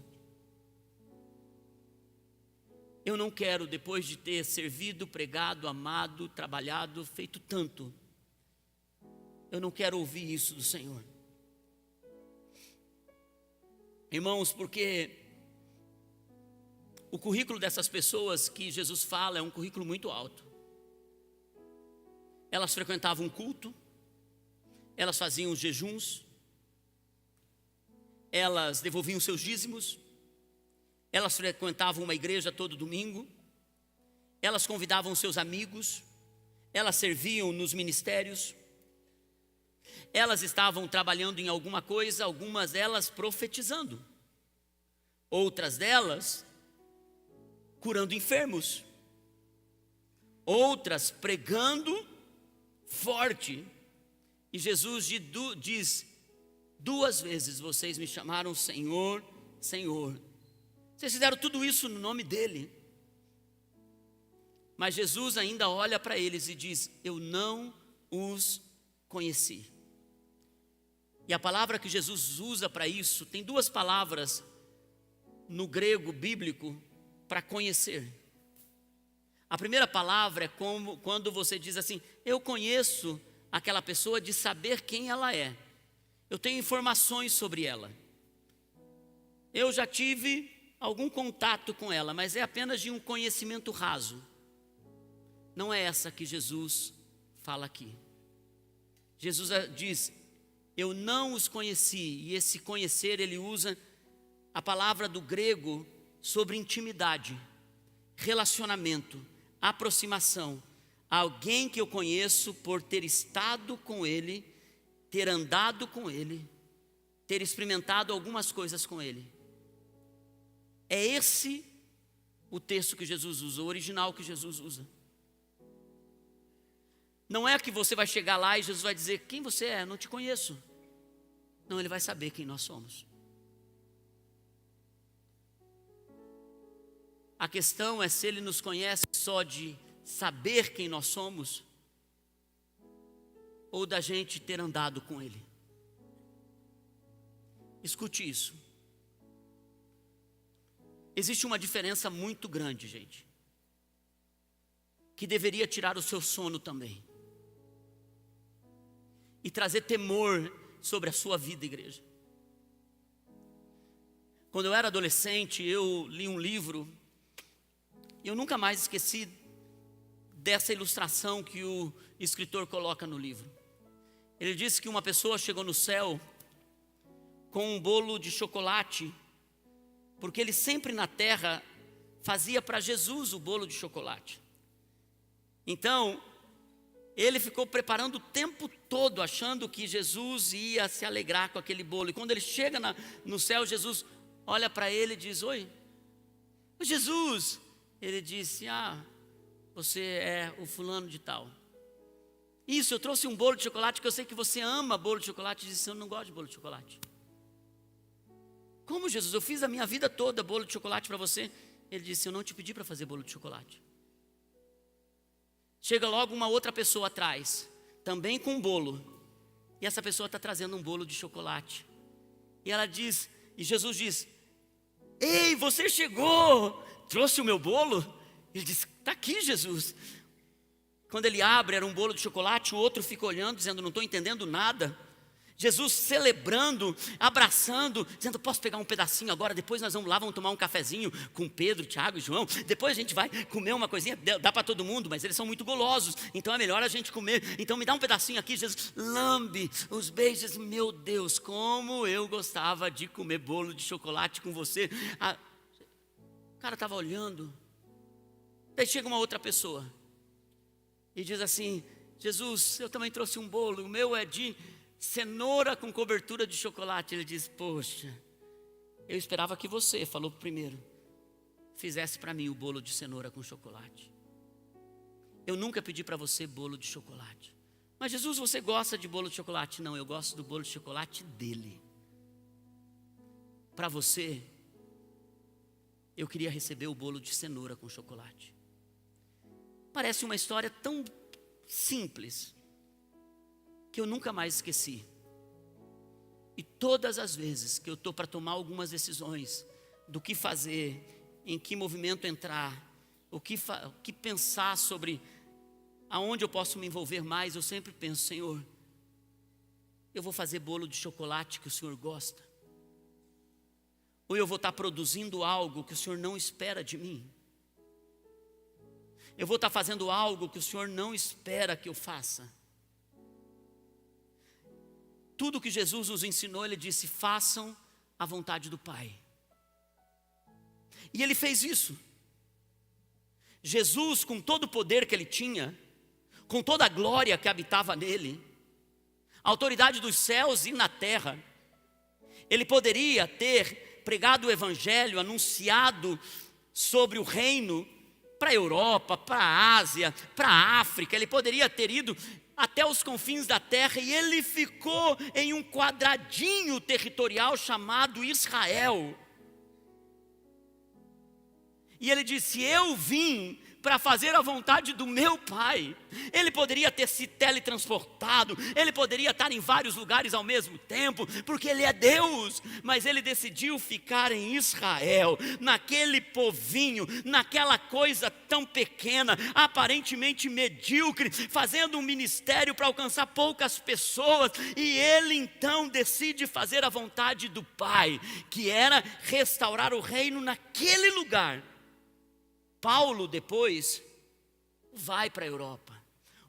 Eu não quero, depois de ter servido, pregado, amado, trabalhado, feito tanto, Eu não quero ouvir isso do Senhor. Irmãos, porque o currículo dessas pessoas que Jesus fala é um currículo muito alto. Elas frequentavam um culto, elas faziam jejuns, elas devolviam seus dízimos, elas frequentavam uma igreja todo domingo, elas convidavam seus amigos, elas serviam nos ministérios, elas estavam trabalhando em alguma coisa, algumas delas profetizando, outras delas curando enfermos, outras pregando forte. E Jesus diz 2 vezes: vocês me chamaram Senhor, Senhor. Vocês fizeram tudo isso no nome dele. Mas Jesus ainda olha para eles e diz: eu não os conheci. E a palavra que Jesus usa para isso, tem 2 palavras no grego bíblico para conhecer. A primeira palavra é como quando você diz assim: eu conheço aquela pessoa, de saber quem ela é. Eu tenho informações sobre ela. Eu já tive algum contato com ela, mas é apenas de um conhecimento raso. Não é essa que Jesus fala aqui. Jesus diz: eu não os conheci. E esse conhecer, ele usa a palavra do grego sobre intimidade, relacionamento, aproximação. Alguém que eu conheço por ter estado com ele, ter andado com ele, ter experimentado algumas coisas com ele. É esse o texto que Jesus usa, o original que Jesus usa. Não é que você vai chegar lá e Jesus vai dizer: quem você é? Não te conheço. Não, ele vai saber quem nós somos. A questão é se ele nos conhece só de saber quem nós somos, ou da gente ter andado com ele. Escute isso. Existe uma diferença muito grande, gente, que deveria tirar o seu sono também e trazer temor sobre a sua vida, igreja. Quando eu era adolescente, eu li um livro e eu nunca mais esqueci dessa ilustração que o escritor coloca no livro. Ele disse que uma pessoa chegou no céu com um bolo de chocolate, porque ele sempre na terra fazia para Jesus o bolo de chocolate. Então, ele ficou preparando o tempo todo, achando que Jesus ia se alegrar com aquele bolo. E quando ele chega no céu, Jesus olha para ele e diz: oi, Jesus. Ele disse: você é o fulano de tal. Isso, eu trouxe um bolo de chocolate, que eu sei que você ama bolo de chocolate. Ele disse: eu não gosto de bolo de chocolate. Como, Jesus? Eu fiz a minha vida toda bolo de chocolate para você. Ele disse: eu não te pedi para fazer bolo de chocolate. Chega logo uma outra pessoa atrás, também com um bolo. E essa pessoa está trazendo um bolo de chocolate. E ela diz, e Jesus diz: ei, você chegou, trouxe o meu bolo? Ele diz: está aqui, Jesus. Quando ele abre, era um bolo de chocolate. O outro fica olhando, dizendo: não estou entendendo nada. Jesus celebrando, abraçando, dizendo: posso pegar um pedacinho agora? Depois nós vamos lá, vamos tomar um cafezinho com Pedro, Tiago e João. Depois a gente vai comer uma coisinha, dá para todo mundo, mas eles são muito golosos, então é melhor a gente comer. Então me dá um pedacinho aqui. Jesus lambe os beijos. Meu Deus, como eu gostava de comer bolo de chocolate com você. O cara estava olhando. Daí chega uma outra pessoa e diz assim: Jesus, eu também trouxe um bolo, o meu é de cenoura com cobertura de chocolate. Ele diz: poxa, eu esperava que você, falou primeiro, fizesse para mim o bolo de cenoura com chocolate. Eu nunca pedi para você bolo de chocolate. Mas Jesus, você gosta de bolo de chocolate? Não, eu gosto do bolo de chocolate dele. Para você, eu queria receber o bolo de cenoura com chocolate. Parece uma história tão simples que eu nunca mais esqueci. E todas as vezes que eu estou para tomar algumas decisões do que fazer, em que movimento entrar, o que pensar sobre aonde eu posso me envolver mais, eu sempre penso: Senhor, eu vou fazer bolo de chocolate que o Senhor gosta? Ou eu vou estar produzindo algo que o Senhor não espera de mim? Eu vou estar fazendo algo que o Senhor não espera que eu faça? Tudo que Jesus nos ensinou, Ele disse: façam a vontade do Pai. E Ele fez isso. Jesus, com todo o poder que Ele tinha, com toda a glória que habitava nele, a autoridade dos céus e na terra, Ele poderia ter pregado o Evangelho, anunciado sobre o reino para a Europa, para a Ásia, para a África. Ele poderia ter ido até os confins da terra, e Ele ficou em um quadradinho territorial chamado Israel. E Ele disse: eu vim para fazer a vontade do meu Pai. Ele poderia ter se teletransportado, Ele poderia estar em vários lugares ao mesmo tempo, porque Ele é Deus, mas Ele decidiu ficar em Israel, naquele povinho, naquela coisa tão pequena, aparentemente medíocre, fazendo um ministério para alcançar poucas pessoas. E Ele então decide fazer a vontade do Pai, que era restaurar o reino naquele lugar. Paulo depois vai para a Europa.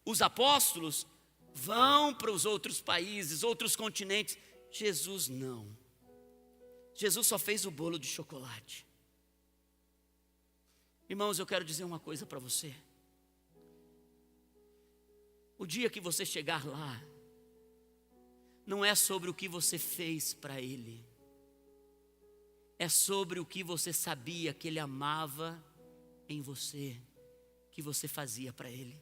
Os apóstolos vão para os outros países, outros continentes. Jesus não. Jesus só fez o bolo de chocolate. Irmãos, eu quero dizer uma coisa para você. O dia que você chegar lá, não é sobre o que você fez para Ele. É sobre o que você sabia que Ele amava em você, que você fazia para Ele.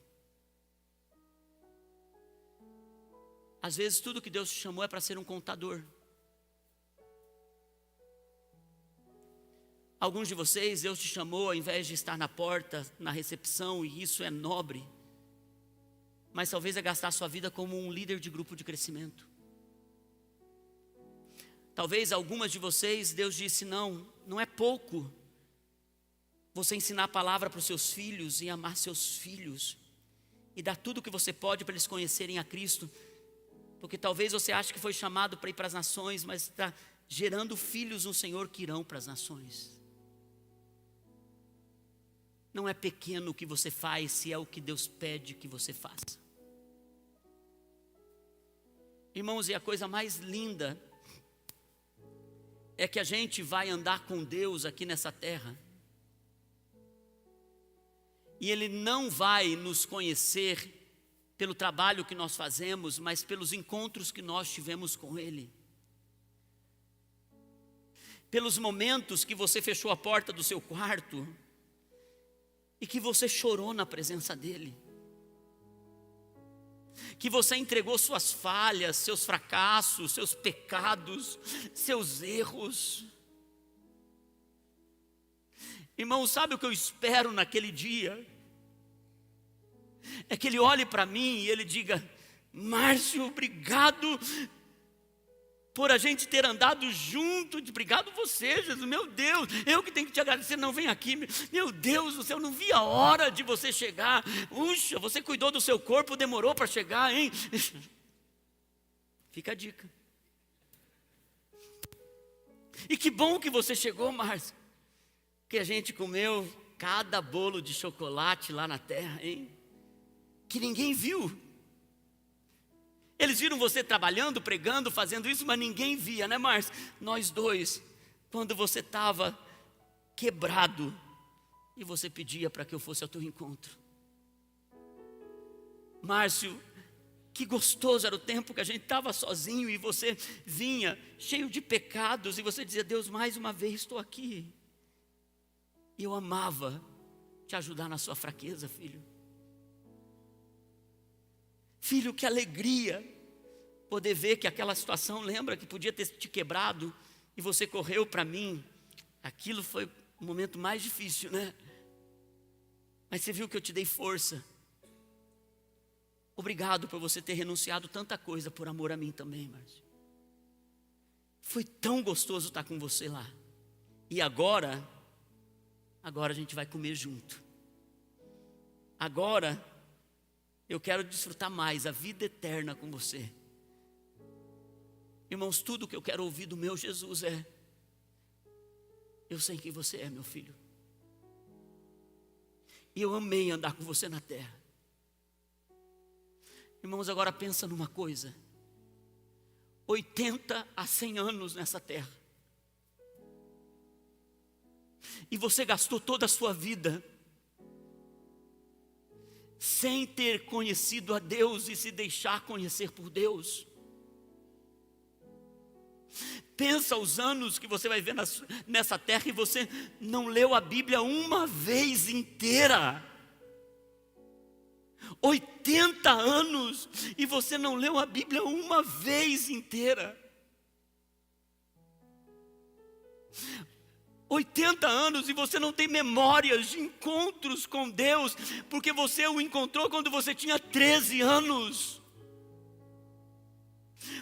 Às vezes tudo que Deus te chamou é para ser um contador. Alguns de vocês, Deus te chamou ao invés de estar na porta, na recepção, e isso é nobre, mas talvez é gastar sua vida como um líder de grupo de crescimento. Talvez algumas de vocês, Deus disse: não é pouco você ensinar a palavra para os seus filhos e amar seus filhos e dar tudo o que você pode para eles conhecerem a Cristo, porque talvez você ache que foi chamado para ir para as nações, mas está gerando filhos no Senhor que irão para as nações. Não é pequeno o que você faz, se é o que Deus pede que você faça. Irmãos, e a coisa mais linda é que a gente vai andar com Deus aqui nessa terra, e Ele não vai nos conhecer pelo trabalho que nós fazemos, mas pelos encontros que nós tivemos com Ele. Pelos momentos que você fechou a porta do seu quarto e que você chorou na presença dEle. Que você entregou suas falhas, seus fracassos, seus pecados, seus erros. Irmão, sabe o que eu espero naquele dia? É que Ele olhe para mim e Ele diga: Márcio, obrigado por a gente ter andado junto. Obrigado você, Jesus, meu Deus, eu que tenho que te agradecer. Não, vem aqui, meu Deus do céu, eu não vi a hora de você chegar. Puxa, você cuidou do seu corpo, demorou para chegar, hein? Fica a dica. E que bom que você chegou, Márcio, que a gente comeu cada bolo de chocolate lá na terra, hein? Que ninguém viu. Eles viram você trabalhando, pregando, fazendo isso, mas ninguém via, né, Márcio? Nós dois, quando você estava quebrado e você pedia para que eu fosse ao teu encontro. Márcio, que gostoso era o tempo que a gente estava sozinho e você vinha cheio de pecados e você dizia: Deus, mais uma vez estou aqui. E eu amava te ajudar na sua fraqueza, filho. Filho, que alegria poder ver que aquela situação, lembra que podia ter te quebrado e você correu para mim. Aquilo foi o momento mais difícil, né? Mas você viu que eu te dei força. Obrigado por você ter renunciado tanta coisa por amor a mim também, Márcio. Foi tão gostoso estar com você lá. E agora a gente vai comer junto. Agora eu quero desfrutar mais a vida eterna com você. Irmãos, tudo que eu quero ouvir do meu Jesus é: eu sei quem você é, meu filho. E eu amei andar com você na terra. Irmãos, agora pensa numa coisa: 80 a 100 anos nessa terra. E você gastou toda a sua vida sem ter conhecido a Deus e se deixar conhecer por Deus. Pensa os anos que você vai ver nessa terra e você não leu a Bíblia uma vez inteira. 80 anos e você não leu a Bíblia uma vez inteira. 80 anos e você não tem memórias de encontros com Deus, porque você o encontrou quando você tinha 13 anos.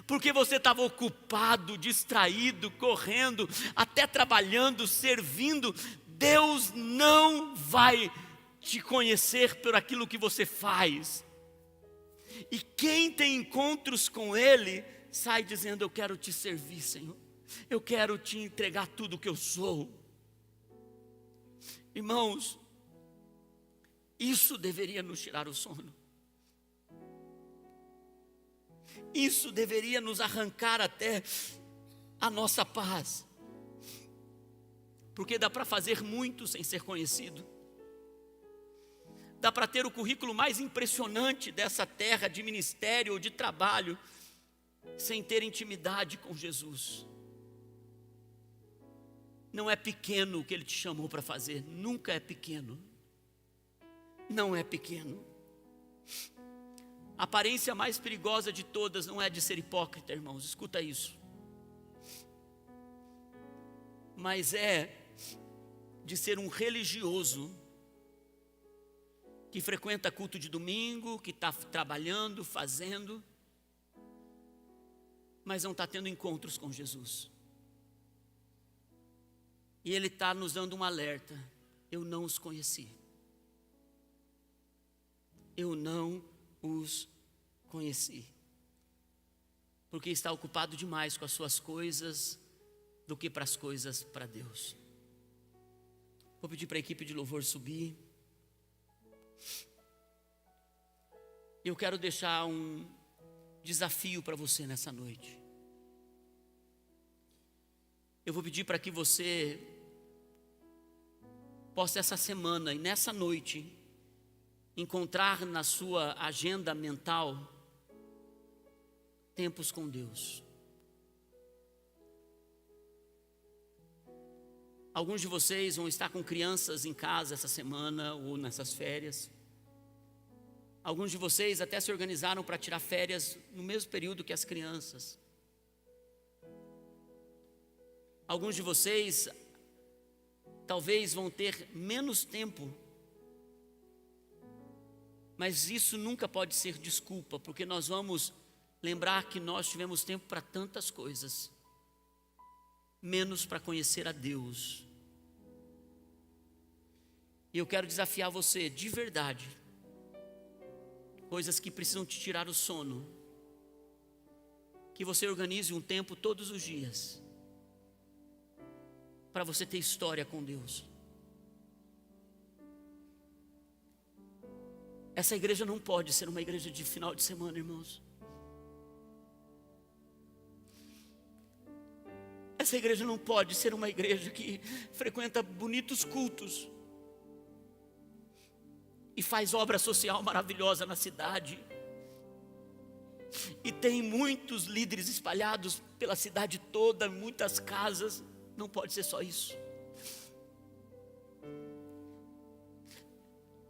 Porque você estava ocupado, distraído, correndo, até trabalhando, servindo. Deus não vai te conhecer por aquilo que você faz. E quem tem encontros com Ele, sai dizendo: eu quero te servir, Senhor. Eu quero te entregar tudo o que eu sou. Irmãos, isso deveria nos tirar o sono. Isso deveria nos arrancar até a nossa paz. Porque dá para fazer muito sem ser conhecido. Dá para ter o currículo mais impressionante dessa terra de ministério ou de trabalho, sem ter intimidade com Jesus. Não é pequeno o que Ele te chamou para fazer, nunca é pequeno. Não é pequeno. A aparência mais perigosa de todas não é de ser hipócrita, irmãos, escuta isso. Mas é de ser um religioso que frequenta culto de domingo, que está trabalhando, fazendo, mas não está tendo encontros com Jesus. E Ele está nos dando um alerta: eu não os conheci. Eu não os conheci. Porque está ocupado demais com as suas coisas do que para as coisas para Deus. Vou pedir para a equipe de louvor subir. Eu quero deixar um desafio para você nessa noite. Eu vou pedir para que você possa essa semana e nessa noite encontrar na sua agenda mental tempos com Deus. Alguns de vocês vão estar com crianças em casa essa semana ou nessas férias. Alguns de vocês até se organizaram para tirar férias no mesmo período que as crianças. Alguns de vocês talvez vão ter menos tempo, mas isso nunca pode ser desculpa, porque nós vamos lembrar que nós tivemos tempo para tantas coisas, menos para conhecer a Deus. E eu quero desafiar você de verdade, coisas que precisam te tirar o sono, que você organize um tempo todos os dias, para você ter história com Deus. Essa igreja não pode ser uma igreja de final de semana, irmãos. Essa igreja não pode ser uma igreja que frequenta bonitos cultos e faz obra social maravilhosa na cidade, e tem muitos líderes espalhados pela cidade toda, muitas casas. Não pode ser só isso.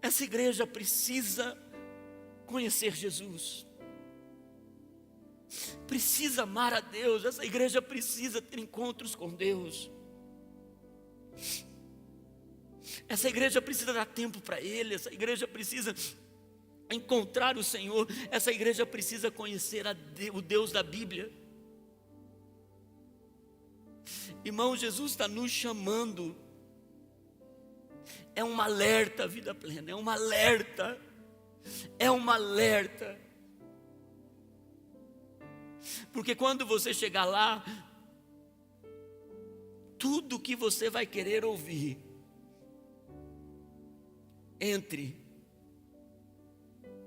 Essa igreja precisa conhecer Jesus, precisa amar a Deus. Essa igreja precisa ter encontros com Deus. Essa igreja precisa dar tempo para Ele. Essa igreja precisa encontrar o Senhor. Essa igreja precisa conhecer o Deus da Bíblia. Irmão, Jesus está nos chamando. É um alerta, vida plena, é um alerta. É um alerta. porque quando você chegar lá, tudo que você vai querer ouvir, entre,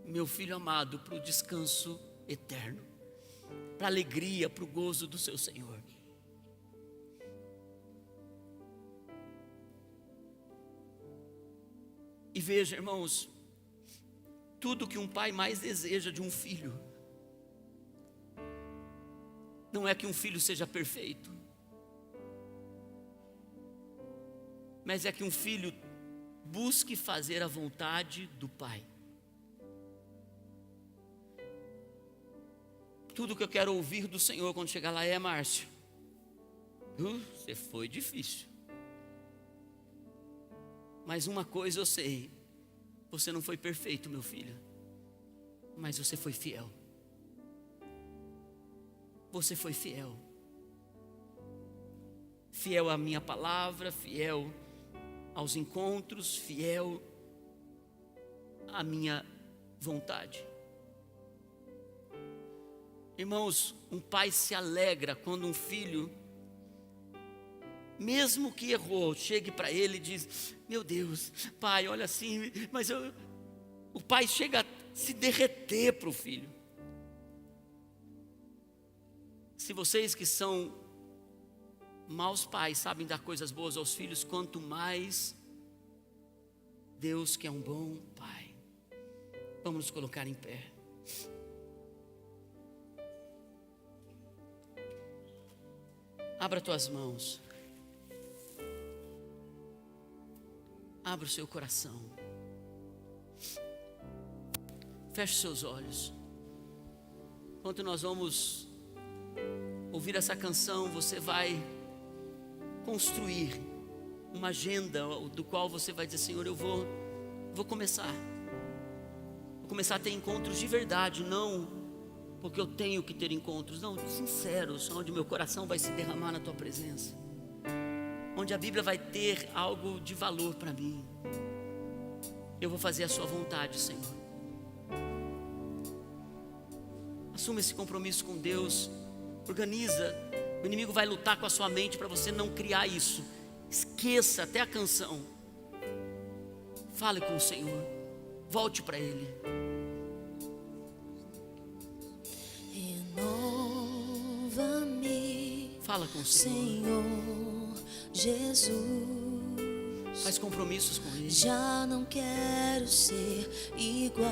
meu filho amado, para o descanso eterno, para a alegria, para o gozo do seu Senhor. E veja, irmãos, tudo que um pai mais deseja de um filho, não é que um filho seja perfeito, mas é que um filho busque fazer a vontade do pai. Tudo que eu quero ouvir do Senhor quando chegar lá é: Márcio, você foi difícil, mas uma coisa eu sei, você não foi perfeito, meu filho, mas você foi fiel. Você foi fiel. Fiel à minha palavra, fiel aos encontros, fiel à minha vontade. Irmãos, um pai se alegra quando um filho, mesmo que errou, chegue para ele e diz: meu Deus, pai, olha assim, mas o pai chega a se derreter para o filho. Se vocês que são maus pais sabem dar coisas boas aos filhos, quanto mais Deus, que é um bom pai. Vamos nos colocar em pé. Abra tuas mãos. Abra o seu coração. Feche seus olhos. Enquanto nós vamos ouvir essa canção, você vai construir uma agenda do qual você vai dizer: Senhor, eu vou começar. Vou começar a ter encontros de verdade, não porque eu tenho que ter encontros, não, sinceros, onde meu coração vai se derramar na tua presença, onde a Bíblia vai ter algo de valor para mim. Eu vou fazer a sua vontade, Senhor. Assuma esse compromisso com Deus. Organiza. O inimigo vai lutar com a sua mente para você não criar isso. Esqueça até a canção. Fale com o Senhor. Volte para Ele. Renova-me, Fala com o Senhor. Senhor Jesus. Faz compromissos com Ele. Já não quero ser igual.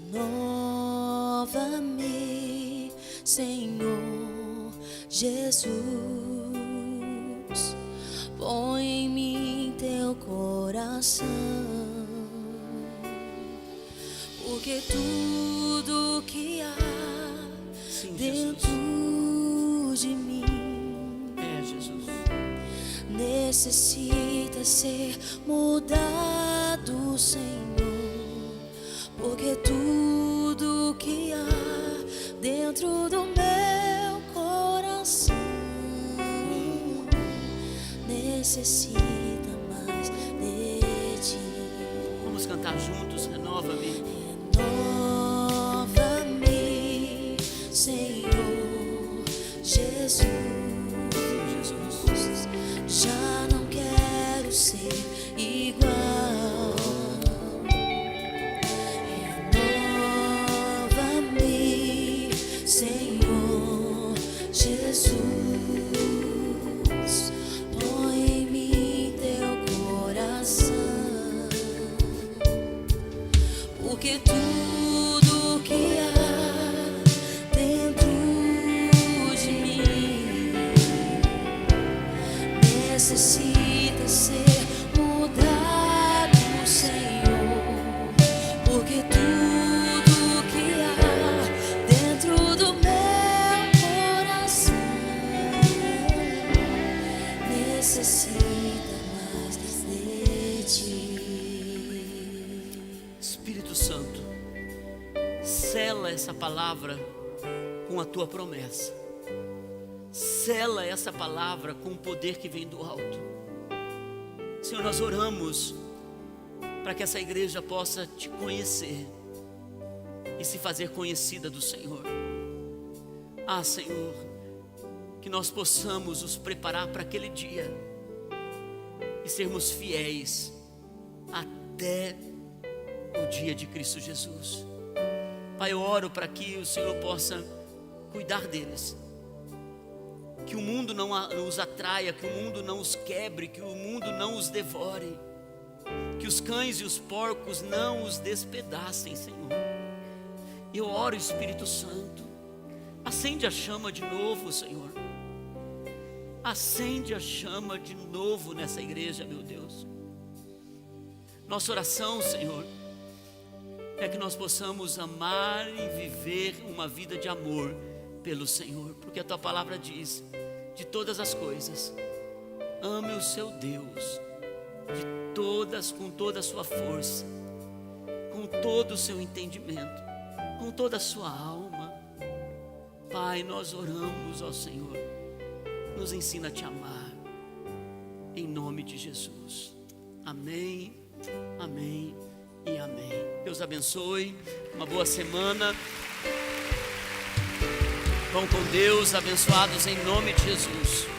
Renova-me, Senhor Jesus. Põe em mim teu coração, porque tudo que há Sim, dentro Jesus. de mim Jesus. necessita ser mudado, Senhor, porque tudo que há dentro do meu coração necessita mais de ti. Vamos cantar juntos. Renova-me. Renova-me, Senhor Jesus. Já não quero ser igual. Renova-me, Senhor Jesus. Põe em mim teu coração, porque tudo que há dentro de mim necessita ser mudado, Senhor, porque tudo que há dentro do meu coração necessita mais de ti. Espírito Santo, sela essa palavra com a tua promessa. Sela essa palavra com o poder que vem do alto. Senhor, nós oramos para que essa igreja possa te conhecer, e se fazer conhecida do Senhor. Ah, Senhor, que nós possamos nos preparar para aquele dia e sermos fiéis até o dia de Cristo Jesus. Pai, eu oro para que o Senhor possa cuidar deles, que o mundo não os atraia, que o mundo não os quebre, que o mundo não os devore, que os cães e os porcos não os despedacem, Senhor. Eu oro, Espírito Santo, acende a chama de novo, Senhor. Acende a chama de novo nessa igreja, meu Deus. Nossa oração, Senhor, é que nós possamos amar e viver uma vida de amor pelo Senhor, porque a tua palavra diz: de todas as coisas, ame o seu Deus, com toda a sua força, com todo o seu entendimento, com toda a sua alma. Pai, nós oramos ao Senhor, nos ensina a te amar, em nome de Jesus. Amém, amém e amém. Deus abençoe, uma boa semana. Vão com Deus, abençoados em nome de Jesus.